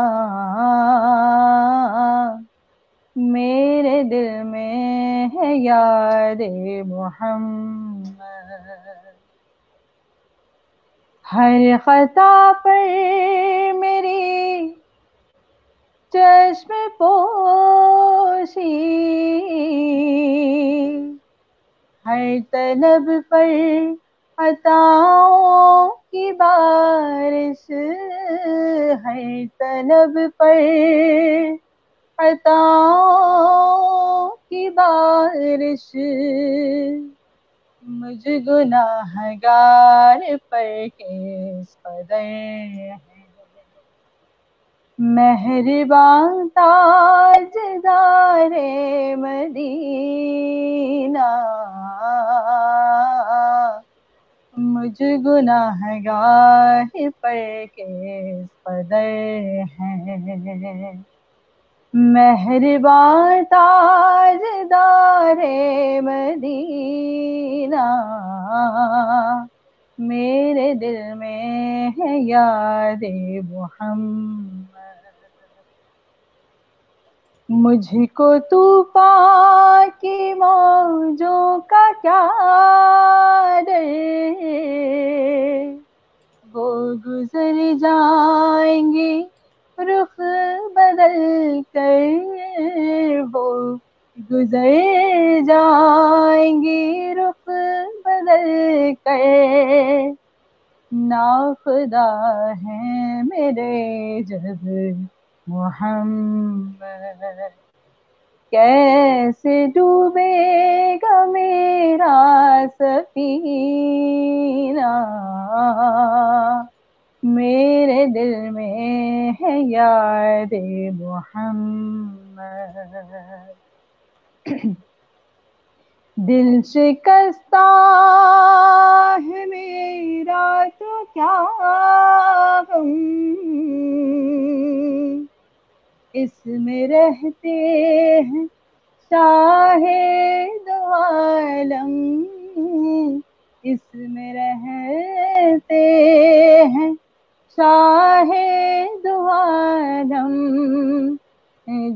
میرے دل میں ہے یاد محمد, ہر خطا پر میری چشم پوشی, ہر طلب پر عطاؤں کی بارش, ہر طلب پر عطاؤں کی بارش, مجھ گناہگار پر کس قدر ہے مہربان تاجدار مدینہ, مجھ گناہگار پر کس قدر ہے مہربان تاجدار مدینہ, میرے دل میں ہے یاد محمد, مجھ کو طوفان کی موجوں کا کیا ڈر, وہ گزر جائیں گے رخ بدل کر, وہ گزر جائیں گے رخ بدل کر, ناخدا ہے میرے جب محمد, کیسے ڈوبے گا میرا سفینہ, میرے دل میں ہے یاد محمد, دل شکستہ ہے میرا تو کیا غم, اس میں رہتے ہیں شاہ دو عالم, اس میں رہتے ہیں شاہ دو عالم,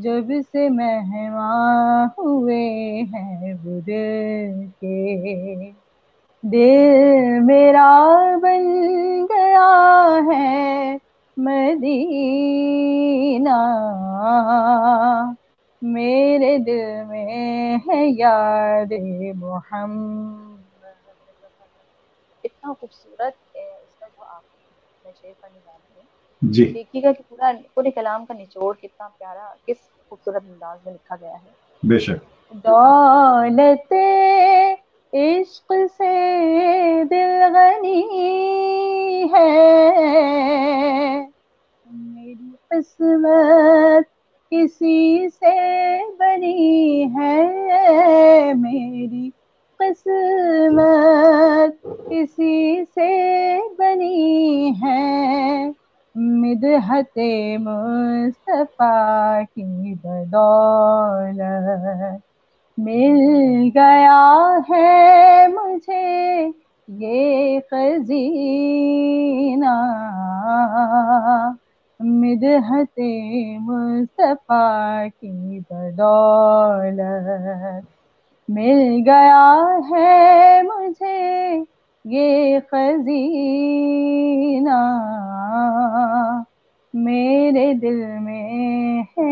جب سے مہمان ہوئے ہیں وہ دل کے, دل میرا بن گیا ہے مدینہ, میرے دل میں ہے یاد محمد. اتنا خوبصورت اس کا جو آپ میں شعر پڑھنے جا رہی ہوں, جی دیکھیے گا کہ پورے کلام کا نچوڑ کتنا پیارا, کس خوبصورت انداز میں لکھا گیا ہے. بے شک. دولت عشق سے دل غنی ہے, میری قسمت کسی سے بنی ہے, میری قسمت کسی سے بنی ہے, مدحت مصطفیٰ کی بدولت مل گیا ہے مجھے یہ خزینہ, مدحت مصطفیٰ کی بدولت مل گیا ہے مجھے یہ خزینہ, میرے دل میں ہے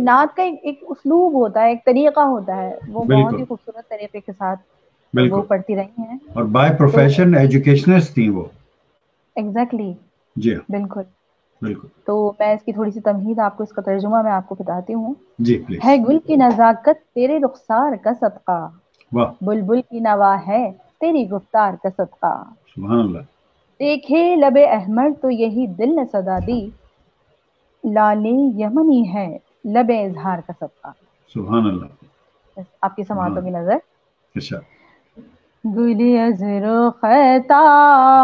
نعت کا ایک اسلوب ہوتا ہے، ایک طریقہ ہوتا ہے، وہ بہت ہی خوبصورت طریقے کے ساتھ وہ پڑھتی رہی ہیں، اور بائی پروفیشن ایجوکیشنسٹ تھیں وہ. ایگزیکٹلی. جی بالکل بالکل. تو میں اس کی تھوڑی سی تمہید آپ کو، اس کا ترجمہ میں آپ کو بتاتی ہوں. جی پلیز. ہے گل کی نزاکت تیرے رخسار کا صدقہ، واہ. بلبل کی نوا ہے تیری گفتار کا صدقہ، سبحان اللہ. دیکھے لب احمر تو یہی دل نے صدا دی، لالے یمنی ہے لب اظہار کا صدقہ. سبحان اللہ. آپ کی سماعتوں کی نظر. اچھا. گل ازر خطا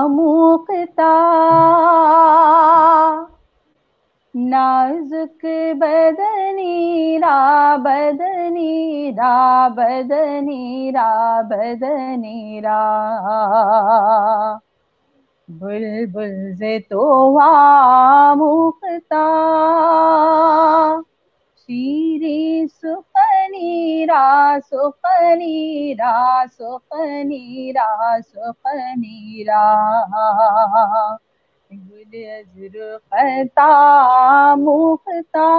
موقتا نازک بدنی را بدنی را بدنی را بدنی را، بلبل ز تو آموختا شیریں سخنی را سخنی را سخنی را سخنی را، گل ازر خطا موختا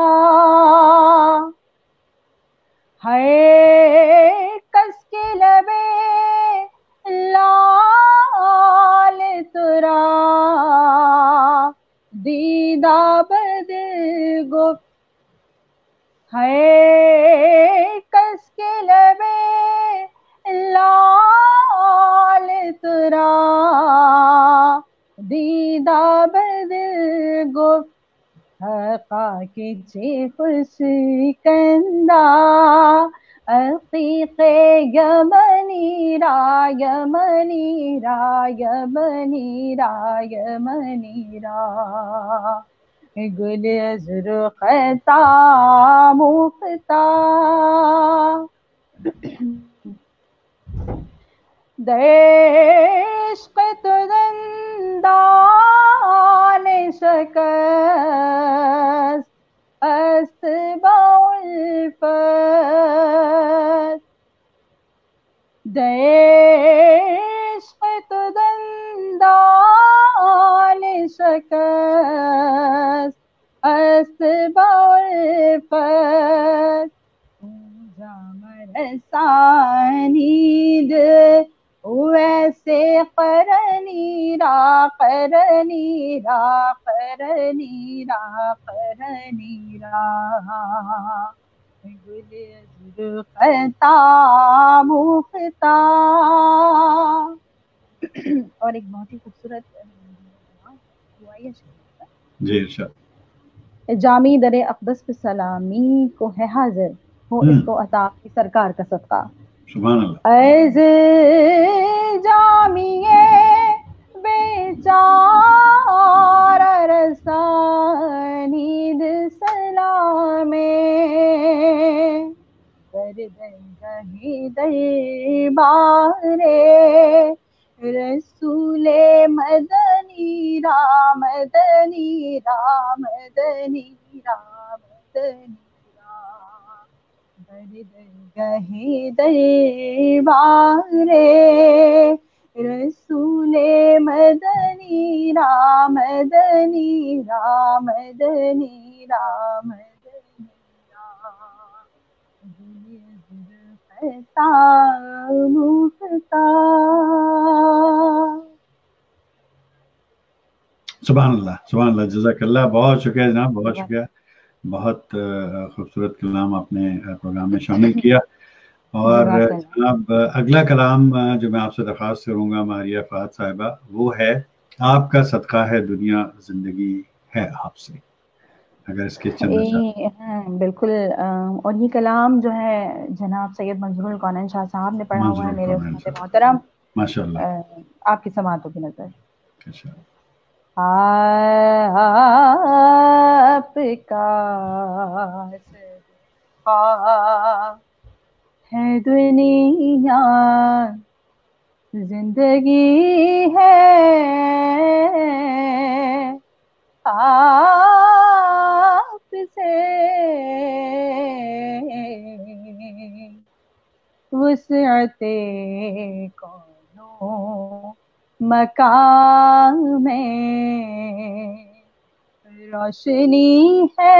ہے کس کے لبے لال ترا دیدہ بدل گفت، ہے کس کے لبے لال ترا دیدہ بدل گفت، خاک چیخ کندہ عقیق یمنی را یمنی را یمنی را یمنی را، گل ازر خطا موختا عشق تو دندان شکست است با الفت، عشق تو دندان شکست است با الفت، جام رسانید ویسے قرنی را قرنی را قرنی را قرنی را، گل ازر خطا موختا. اور ایک بہت ہی خوبصورت جی ارشاد. جامی در اقدس پہ سلامی کو ہے حاضر، ہو اس کو عطا کی سرکار کا صدقہ. سبحان اللہ. ایز جامی بیچارہ رسانید سلام کردگہ دربار رسول مدنی را مدنی را مدنی را مدنی را، درگہ دربار رسول مدنی را مدنی را مدنی را مدنی را، سبحان اللہ سبحان اللہ. جزاک اللہ. بہت شکریہ جناب، بہت شکریہ. بہت خوبصورت کلام آپ نے پروگرام میں شامل کیا. اور جناب اگلا کلام جو میں آپ سے درخواست کروں گا ماریہ فہد صاحبہ، وہ ہے آپ کا صدقہ ہے دنیا زندگی ہے آپ سے. اگر اس کے چند بالکل. اور یہ کلام جو ہے جناب سید منظور الکونین شاہ صاحب نے پڑھا ہوا ہے میرے استاد محترم. ماشاء اللہ. آپ کی سماعتوں کی نظر. آپ کا صدقہ ہے دنیا زندگی ہے آپ سے وسعت کونوں مکان میں روشنی ہے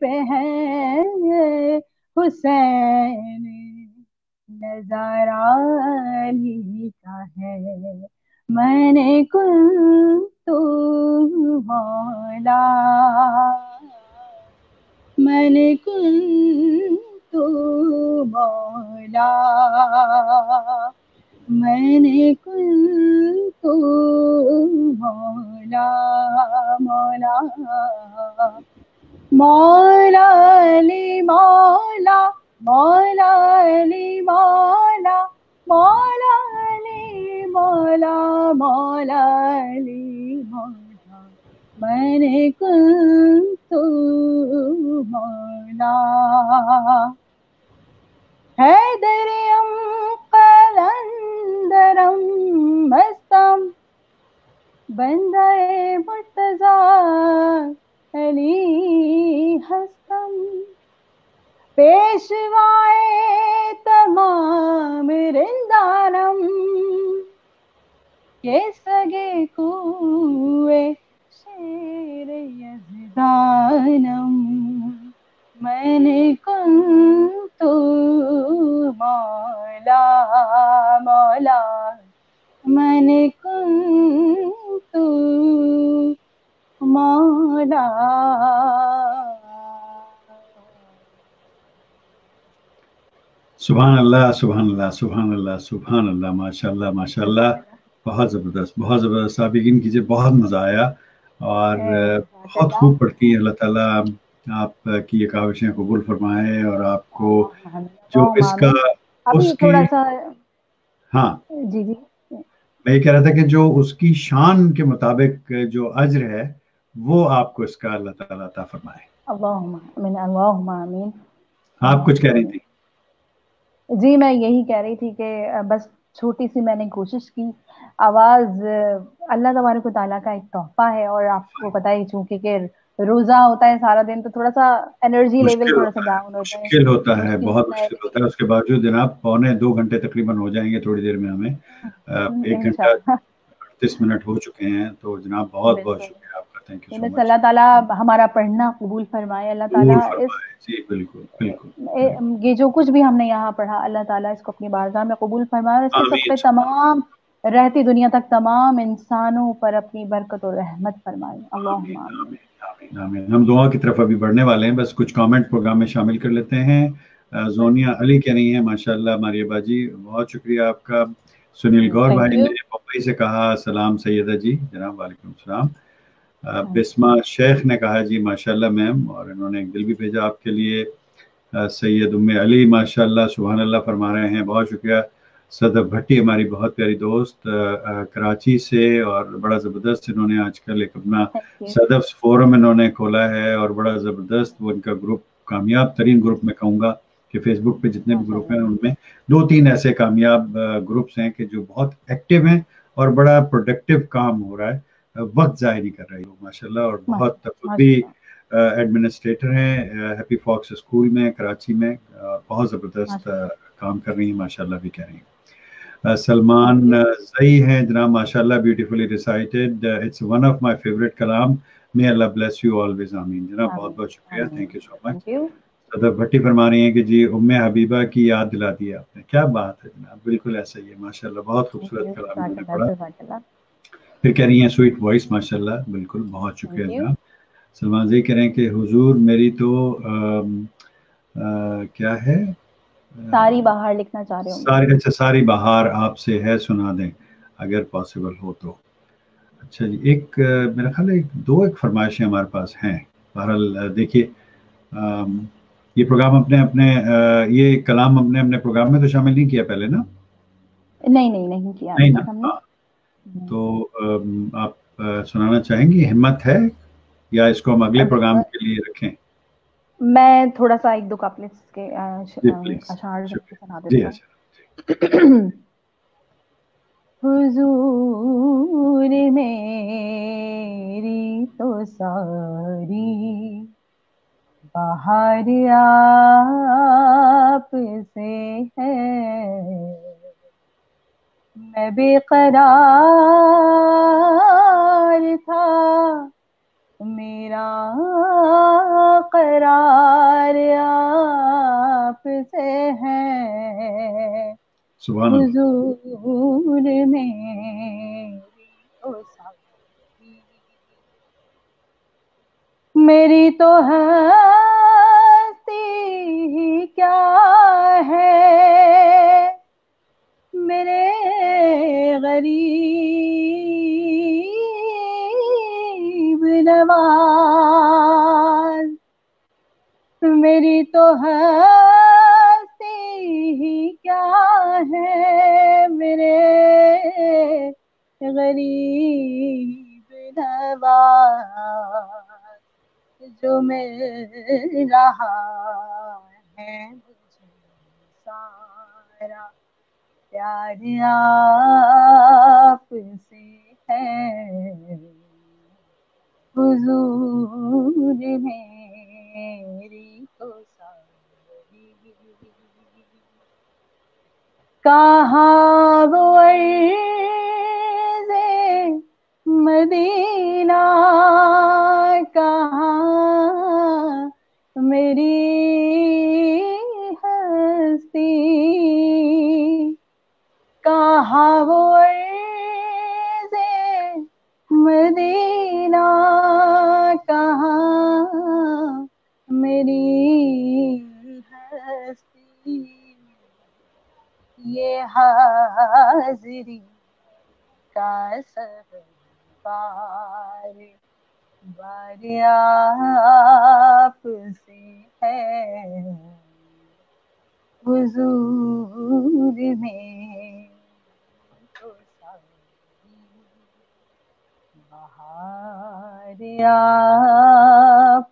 پہ ہے حسین نظارہ علی کا ہے میں نے کن تو مولا میں نے کن تو مولا میں نے کن تو مولا مولا مولا علی مولا مولا علی مولا مولا علی مولا مولا علی مولا میں نے کن تو مولا حیدریم قلندرم مستم بندہ مرتضی علی ہستم پیشوائے تمام رندانم یہ سگے کوئے شیر یزدانم میں نے کن تو مولا مولا میں نے کن تو مولا. سبحان اللہ سبحان اللہ سبحان اللہ سبحان اللہ، ماشاء اللہ ماشاء اللہ، بہت زبردست بہت زبردست. آپ یقین کیجیے بہت مزہ آیا اور بہت خوب پڑھتی ہیں. اللہ تعالیٰ آپ کی یہ کاوشیں قبول فرمائے اور آپ کو جو اس کا اس کی ہاں جی جی میں یہ کہہ رہا تھا کہ جو اس کی شان کے مطابق جو اجر ہے وہ آپ کو اس کا اللہ تعالیٰ عطا فرمائے. اللہم آمین اللہم آمین. آپ کچھ کہہ رہی تھی؟ جی میں یہی کہہ رہی تھی کہ بس چھوٹی سی میں نے کوشش کی. آواز اللہ تبارک و تعالیٰ کا ایک تحفہ ہے اور آپ کو پتہ ہی چونکہ کہ روزہ ہوتا ہے سارا دن تو تھوڑا سا انرجی لیول تھوڑا سا ڈاؤن ہوتا ہے. مشکل ہوتا ہے بہت مشکل ہوتا ہے. اس کے باوجود جناب 1.25 گھنٹے تقریباً ہو جائیں گے تھوڑی دیر میں. ہمیں 1 گھنٹہ 38 منٹ ہو چکے ہیں. تو جناب بہت بہت شکریہ آپ کا. تھینک یو سو مچ. اللہ تعالیٰ ہمارا پڑھنا قبول فرمائے. اللہ تعالیٰ جی بالکل بالکل یہ جو کچھ بھی ہم نے یہاں پڑھا اللہ تعالیٰ اس کو اپنی بارگاہ میں قبول فرمائے اور اس کے سب پہ تمام رہتی دنیا تک تمام انسانوں پر اپنی برکت اور رحمت فرمائے. اللہم آمین. آمین. ہم دعا کی طرف ابھی بڑھنے والے ہیں. بس کچھ کامنٹ پروگرام میں شامل کر لیتے ہیں. زونیا علی کہہ رہی ہیں ماشاءاللہ ماریہ باجی بہت شکریہ آپ کا. سنیل گور بھائی نے ممبئی سے کہا سلام سیدہ جی. جناب وعلیکم السلام. بسمہ شیخ نے کہا جی ماشاءاللہ میم، اور انہوں نے ایک دل بھی بھیجا آپ کے لیے. سید ام علی ماشاءاللہ سبحان اللہ فرما رہے ہیں. بہت شکریہ. صدف بھٹی ہماری بہت پیاری دوست کراچی سے، اور بڑا زبردست انہوں نے آج کل ایک اپنا صدف فورم انہوں نے کھولا ہے اور بڑا زبردست وہ ان کا گروپ کامیاب ترین گروپ میں کہوں گا کہ فیس بک پہ جتنے بھی گروپ ہیں ان میں 2-3 ایسے کامیاب گروپس ہیں کہ جو بہت ایکٹیو ہیں اور بڑا پروڈکٹیو کام ہو رہا ہے. وقت ضائع نہیں کر رہی ہو ماشاءاللہ. اور بہت خود بھی ایڈمنسٹریٹر ہیں ہیپی فاکس اسکول میں کراچی میں. بہت زبردست کام کر رہی ہیں ماشاءاللہ بھی کہہ رہی ہیں. سلمان زئی ہیں جناب ماشاءاللہ beautifully recited. It's one of my favourite کلام. may Allah bless you always آمین. جناب بہت بہت شکریہ. تھینک یو سو مچ. صدف بھٹی فرما رہی ہیں کہ جی ام حبیبہ کی یاد دلا دی آپ نے. کیا بات ہے جناب، بالکل ایسا ہی ہے ماشاءاللہ. بہت خوبصورت کلام میں نے پڑھا. پھر کہہ رہی ہیں سویٹ وائس ماشاءاللہ. بالکل بہت شکریہ جناب. سلمان زئی کہہ رہے ہیں کہ حضور میری تو کیا ہے ساری بہار لکھنا چاہ رہے ہوں. اچھا ساری بہار آپ سے ہے سنا دیں اگر پاسبل ہو تو. اچھا جی ایک میرا خیال ہے ایک فرمائشیں ہمارے پاس ہیں. بہرحال دیکھیے یہ پروگرام اپنے یہ کلام اپنے پروگرام میں تو شامل نہیں کیا پہلے نا؟ نہیں کیا ہم نے. تو آپ سنانا چاہیں گی؟ ہمت ہے یا اس کو ہم اگلے پروگرام کے لیے رکھیں؟ میں تھوڑا سا 1-2 کپلٹس کے اشعار سنا دیتی ہوں. حضور میری تو ساری بہار آپ سے ہے. میں بے قرار تھا میرا قرار آپ سے ہے، سبحان اللہ، حضور میری تو ساری، میری تو ہستی ہی کیا ہے، میرے غریب نواز، میری تو ہستی ہی کیا ہے، میرے غریب نواز، جو مل رہا ہے مجھے سارا پیار آپ سے ہے، حضور میری تو ساری، کہاں وہ عرض مدینہ، کہاں میری ہستی، کہاں وہ عرض مدینہ، کہاں میری ہستی، یہ حاضری کا سفر بار آپ سے ہے، حضور میں تو ساری، بہار آپ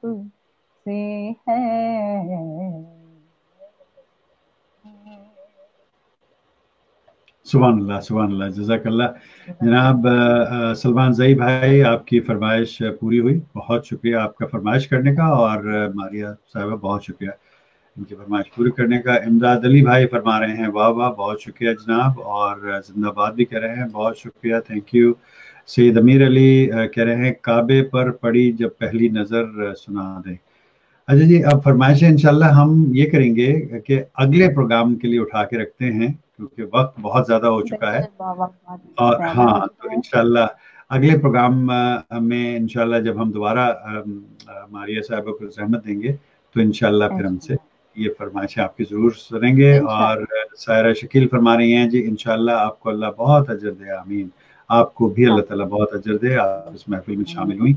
سے ہے۔ سبحان اللہ، سبحان اللہ، جزاک اللہ جناب۔ سلمان زئی بھائی، آپ کی فرمائش پوری ہوئی، بہت شکریہ آپ کا فرمائش کرنے کا، اور ماریہ صاحبہ بہت شکریہ ان کی فرمائش پوری کرنے کا۔ امداد علی بھائی فرما رہے ہیں واہ واہ، بہت شکریہ جناب، اور زندہ باد بھی کہہ رہے ہیں بہت شکریہ، تھینک یو۔ سید امیر علی کہہ رہے ہیں کعبے پر پڑی جب پہلی نظر سنا دیں۔ اچھا جی، اب فرمائشیں انشاءاللہ ہم یہ کریں گے کہ اگلے پروگرام کے لیے اٹھا کے رکھتے ہیں، کیونکہ وقت بہت زیادہ ہو چکا ہے، بالکل، بہت اور زیادہ ہاں ہو تو چکا ہے۔ انشاءاللہ اگلے پروگرام میں انشاءاللہ جب ہم دوبارہ ماریہ صاحبہ کو زحمت دیں گے تو انشاءاللہ پھر ہم سے یہ فرمائشیں آپ کی ضرور سنیں گے۔ اور سائرہ شکیل فرما رہی ہیں جی انشاءاللہ آپ کو اللہ بہت اجر دے، آمین، آپ کو بھی اللہ تعالیٰ بہت اجر دے، آپ اس محفل میں شامل ہوئیں،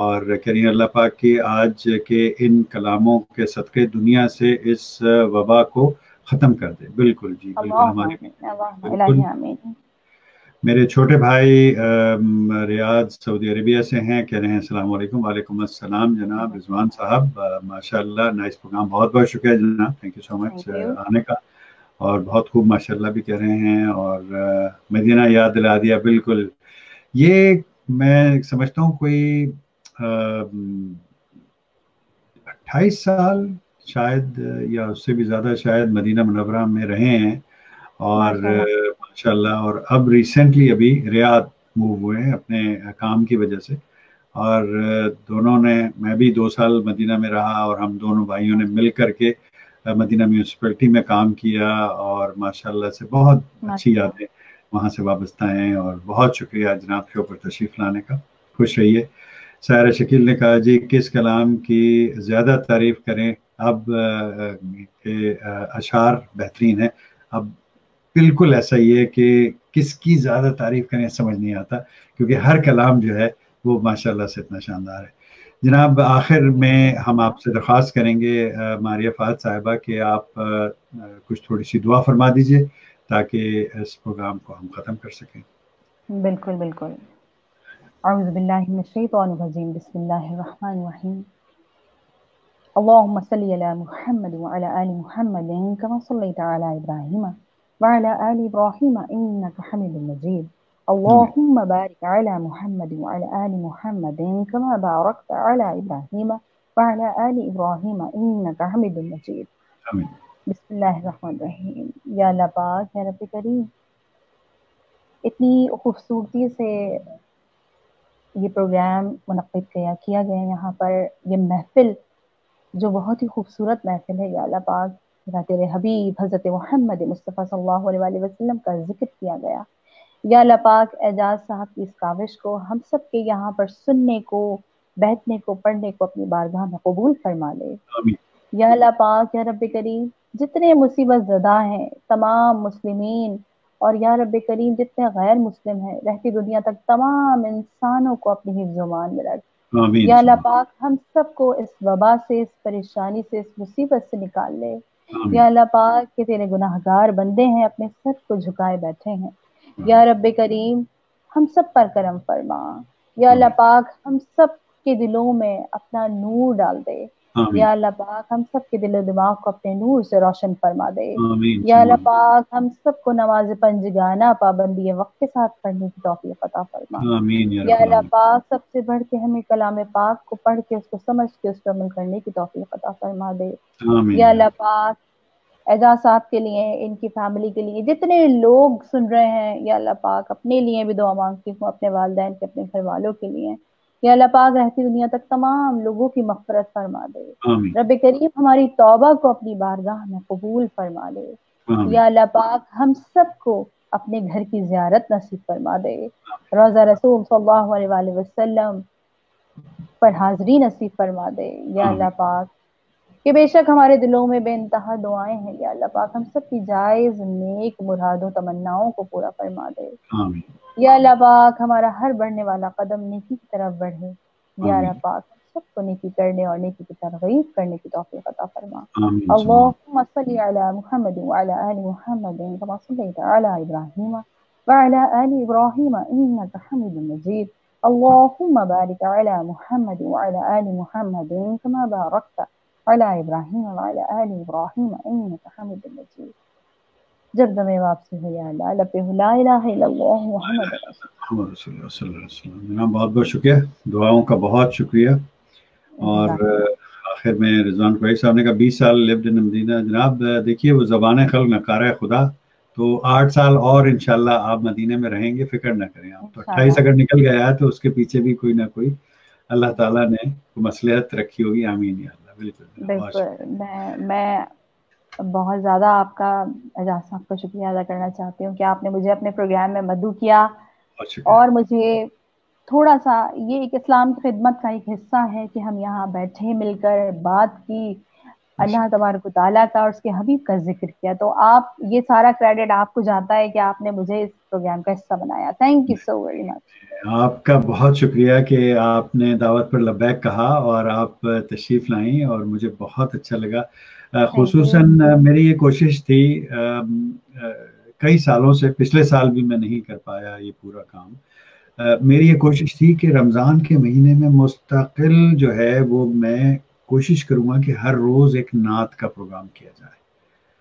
اور کہہ رہی ہیں اللہ پاک کی آج کے ان کلاموں کے صدقے دنیا سے اس وبا کو ختم کر دے۔ بالکل جی، بالکل، ہماری بالکل۔ آمین۔ میرے چھوٹے بھائی ریاض سعودی عربیہ سے ہیں، کہہ رہے ہیں السلام علیکم۔ وعلیکم السلام جناب رضوان صاحب، ماشاءاللہ، نائس پروگرام، بہت بہت شکریہ جناب، تھینک یو سو مچ آنے کا، اور بہت خوب ماشاءاللہ بھی کہہ رہے ہیں، اور مدینہ یاد دلا دیا، بالکل۔ یہ میں سمجھتا ہوں کوئی 28 سال شاید، یا اس سے بھی زیادہ شاید مدینہ منورہ میں رہے ہیں، اور ماشاءاللہ، اور اب ریسنٹلی ابھی ریاض موو ہوئے ہیں اپنے کام کی وجہ سے، اور دونوں نے، میں بھی 2 سال مدینہ میں رہا، اور ہم دونوں بھائیوں نے مل کر کے مدینہ میونسپلٹی میں کام کیا، اور ماشاءاللہ سے بہت اچھی یادیں وہاں سے وابستہ ہیں، اور بہت شکریہ جناب کے اوپر تشریف لانے کا، خوش رہیے۔ سائرہ شکیل نے کہا جی کس کلام کی زیادہ تعریف کریں، اب کہ اشعار بہترین ہیں، اب بالکل ایسا ہی ہے کہ کس کی زیادہ تعریف کریں سمجھ نہیں آتا، کیونکہ ہر کلام جو ہے وہ ماشاءاللہ سے اتنا شاندار ہے۔ جناب آخر میں ہم آپ سے درخواست کریں گے ماریہ فہد صاحبہ کہ آپ کچھ تھوڑی سی دعا فرما دیجئے تاکہ اس پروگرام کو ہم ختم کر سکیں۔ بالکل بالکل۔ اعوذ باللہ من الشیطان الرجیم، بسم اللہ الرحمن الرحیم۔ اللهم صل على محمد وعلى آل محمد كما صليت على إبراهيم وعلى آل إبراهيم إنك حميد مجيد. اللهم بارك على محمد وعلى آل محمد كما باركت على إبراهيم وعلى آل إبراهيم إنك حميد مجيد. آمین۔ بسم اللہ الرحمن الرحیم۔ یا اللہ پاک، یا رب کریم، اتنی خوبصورتی سے یہ پروگرام منعقد کیا گیا، یہاں پر یہ محفل جو بہت ہی خوبصورت محفل ہے یا اللہ پاک، جہاں تیرے حبیب حضرت محمد مصطفیٰ صلی اللہ علیہ وآلہ وسلم کا ذکر کیا گیا. یا اللہ پاک اعجاز صاحب کی اس کاوش کو ہم سب کے یہاں پر سننے کو، بیٹھنے کو، پڑھنے کو اپنی بارگاہ میں قبول فرما لے. آمین یا اللہ پاک، یا رب کریم، جتنے مصیبت زدہ ہیں تمام مسلمین، اور یا رب کریم جتنے غیر مسلم ہیں رہتی دنیا تک تمام انسانوں کو اپنی حفظ و امان میں رکھ. آمین یا اللہ پاک ہم سب کو اس وبا سے، اس پریشانی سے، اس مصیبت سے نکال لے. یا اللہ پاک کہ تیرے گناہ گار بندے ہیں اپنے سر کو جھکائے بیٹھے ہیں. یا رب کریم ہم سب پر کرم فرما. یا اللہ پاک ہم سب کے دلوں میں اپنا نور ڈال دے. یا اللہ پاک ہم سب کے دل و دماغ کو اپنے نور سے روشن فرما دے. یا اللہ پاک ہم سب کو نماز پنجگانہ پابندی وقت کے ساتھ پڑھنے کی توفیق عطا فرما. یا اللہ پاک سب سے بڑھ کے ہمیں کلام پاک کو پڑھ کے، اس کو سمجھ کے، اس پر عمل کرنے کی توفیق عطا فرما دے. یا اللہ پاک اعجاز صاحب کے لیے، ان کی فیملی کے لیے، جتنے لوگ سن رہے ہیں، یا اللہ پاک اپنے لیے بھی دعا مانگتی ہوں، اپنے والدین کے، اپنے گھر والوں کے لیے. یا اللہ پاک رہتی دنیا تک تمام لوگوں کی مغفرت فرما دے. رب کریم ہماری توبہ کو اپنی بارگاہ میں قبول فرما دے. یا اللہ پاک ہم سب کو اپنے گھر کی زیارت نصیب فرما دے. روضہ رسول صلی اللہ علیہ وآلہ وسلم پر حاضری نصیب فرما دے. یا اللہ پاک کہ بے شک ہمارے دلوں میں بے انتہا دعائیں ہیں، یا اللہ پاک ہم سب کی جائز نیک مرادوں تمناؤں کو پورا فرما دے. یا اللہ پاک ہمارا ہر بڑھنے والا قدم نیکی کی طرف بڑھے. یا اللہ پاک سب کو نیکی کرنے اور نیکی کی ترغیب کرنے کی توفیق عطا فرما. اللہم صلی علی محمد وعلی آل محمد کما صلیت علی ابراہیم وعلی آل ابراہیم انک حمید مجید. اللہم بارک علی محمد وعلی آل محمد کما بارکت علی ابراہیم وعلی آل ابراہیم انک حمید مجید. جب دم واپسی ہو یا اللہ لپہ لا الہ الا اللہ محمد رسول اللہ صلی اللہ علیہ وسلم. جناب بہت بہت شکریہ، دعاؤں کا بہت شکریہ. اور آخر میں رضوان قریشی صاحب نے کہا 20 سال لیوڈ ان مدینہ. جناب دیکھیے وہ زبان خلق میں قارئ خدا، تو 8 سال اور انشاءاللہ آپ مدینے میں رہیں گے، فکر نہ کریں آپ. تو 28 اگر نکل گیا ہے تو اس کے پیچھے بھی کوئی نہ کوئی اللہ تعالیٰ نے مصلحت رکھی ہوگی. آمین یا اللہ. بالکل. میں بہت زیادہ آپ کا اعجاز صاحب کا شکریہ ادا کرنا چاہتی ہوں کہ آپ نے مجھے اپنے پروگرام میں مدعو کیا، اور مجھے تھوڑا سا یہ ایک اسلام کی خدمت کا ایک حصہ ہے کہ ہم یہاں بیٹھے مل کر بات کی اللہ تبارک و تعالیٰ کا اور اس کے حبیب کا ذکر کیا. تو آپ یہ سارا کریڈٹ آپ کو جاتا ہے کہ آپ نے مجھے اس پروگرام کا حصہ بنایا. Thank you so very much. آپ کا بہت شکریہ کہ آپ نے دعوت پر لبیک کہا اور آپ تشریف لائیں، اور مجھے بہت اچھا لگا. خصوصاً میری یہ کوشش تھی کئی سالوں سے، پچھلے سال بھی میں نہیں کر پایا یہ پورا کام. میری یہ کوشش تھی کہ رمضان کے مہینے میں مستقل جو ہے وہ میں کوشش کروں گا کہ ہر روز ایک نعت کا پروگرام کیا جائے.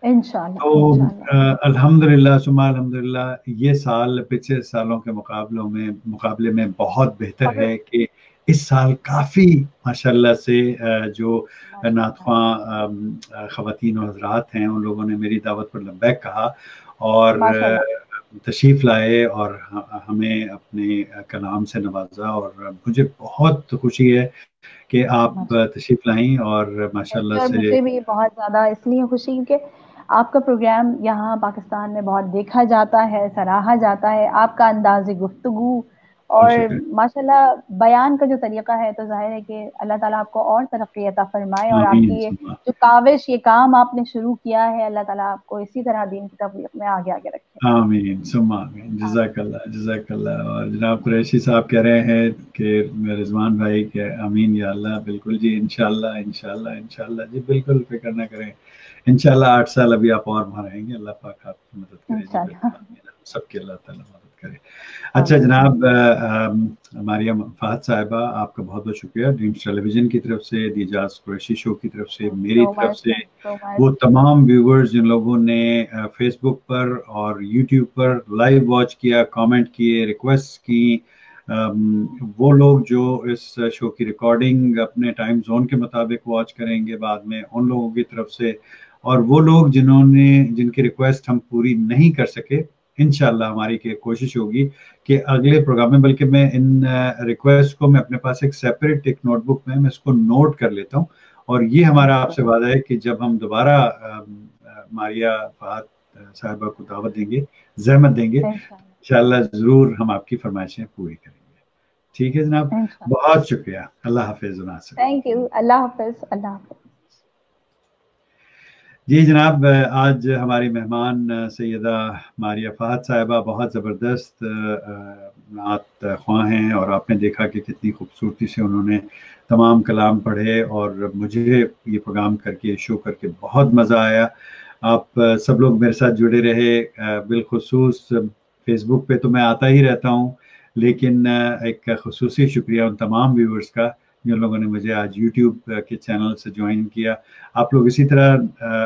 انشاءاللہ. تو الحمدللہ ثم الحمدللہ یہ سال پچھلے سالوں کے مقابلے میں بہت بہتر ہے کہ اس سال کافی ماشاءاللہ سے جو نعت خواں خواتین و حضرات ہیں ان لوگوں نے میری دعوت پر لبیک کہا اور تشریف لائے اور ہمیں اپنے کلام سے نوازا. اور مجھے بہت خوشی ہے کہ آپ تشریف لائیں، اور ماشاءاللہ سے مجھے بھی بہت زیادہ اس لیے خوشی کہ آپ کا پروگرام یہاں پاکستان میں بہت دیکھا جاتا ہے، سراہا جاتا ہے. آپ کا انداز گفتگو اور ماشاءاللہ بیان کا جو طریقہ ہے، تو ظاہر ہے کہ اللہ تعالیٰ آپ کو اور ترقی عطا فرمائے، اور آپ کی جو کاوش، یہ کام آپ نے شروع کیا ہے، اللہ تعالیٰ آپ کو اسی طرح دین کی تبلیغ میں آگے رکھے. آمین ثم آمین. جزاک اللہ جزاک اللہ. اور جناب قریشی صاحب کہہ رہے ہیں کہ رضوان بھائی کہ آمین یا اللہ. بالکل جی، انشاءاللہ انشاءاللہ انشاءاللہ جی، بالکل فکر نہ کریں. انشاءاللہ 8 سال ابھی آپ اور وہاں رہیں گے. اللہ پاک آپ کی مدد کرے، سب کی اللہ تعالیٰ مدد کرے. اچھا جناب مریم فہد صاحبہ، آپ کا بہت بہت شکریہ. ڈریمز ٹیلی ویژن کی طرف سے، دی اعجاز قریشی شو کی طرف سے، میری طرف سے، وہ تمام ویورز جن لوگوں نے فیس بک پر اور یوٹیوب پر لائیو واچ کیا، کامنٹ کیے، ریکویسٹ کی، وہ لوگ جو اس شو کی ریکارڈنگ اپنے ٹائم زون کے مطابق واچ کریں گے بعد میں، ان لوگوں کی طرف سے، اور وہ لوگ جن کی ریکویسٹ ہم پوری نہیں کر سکے، انشاءاللہ ہماری کوشش ہوگی کہ اگلے پروگرام میں، بلکہ میں ان ریکویسٹ کو میں اپنے پاس ایک سیپریٹ ایک نوٹ بک میں اس کو نوٹ کر لیتا ہوں، اور یہ ہمارا آپ سے وعدہ ہے کہ جب ہم دوبارہ ماریہ فہد صاحبہ کو دعوت دیں گے، زحمت دیں گے، انشاءاللہ ضرور ہم آپ کی فرمائشیں پوری کریں گے. ٹھیک ہے جناب، بہت شکریہ. اللہ حافظ. Thank you. اللہ حافظ. اللہ حافظ. جی جناب، آج ہماری مہمان سیدہ ماریہ فہد صاحبہ بہت زبردست نعت خواں ہیں، اور آپ نے دیکھا کہ کتنی خوبصورتی سے انہوں نے تمام کلام پڑھے، اور مجھے یہ پروگرام کر کے، شو کر کے بہت مزہ آیا. آپ سب لوگ میرے ساتھ جڑے رہے، بالخصوص فیس بک پہ تو میں آتا ہی رہتا ہوں، لیکن ایک خصوصی شکریہ ان تمام ویورز کا جن لوگوں نے مجھے آج یوٹیوب کے چینل سے جوائن کیا. آپ لوگ اسی طرح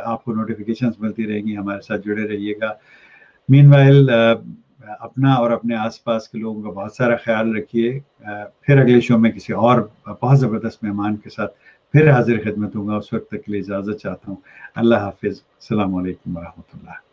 آپ کو نوٹیفیکیشنز ملتی رہیں گی، ہمارے ساتھ جڑے رہیے گا. مین وائل اپنا اور اپنے آس پاس کے لوگوں کا بہت سارا خیال رکھیے. پھر اگلے شو میں کسی اور بہت زبردست مہمان کے ساتھ پھر حاضر خدمت ہوں گا. اس وقت تک کے لیے اجازت چاہتا ہوں. اللہ حافظ. السلام علیکم ورحمۃ اللہ.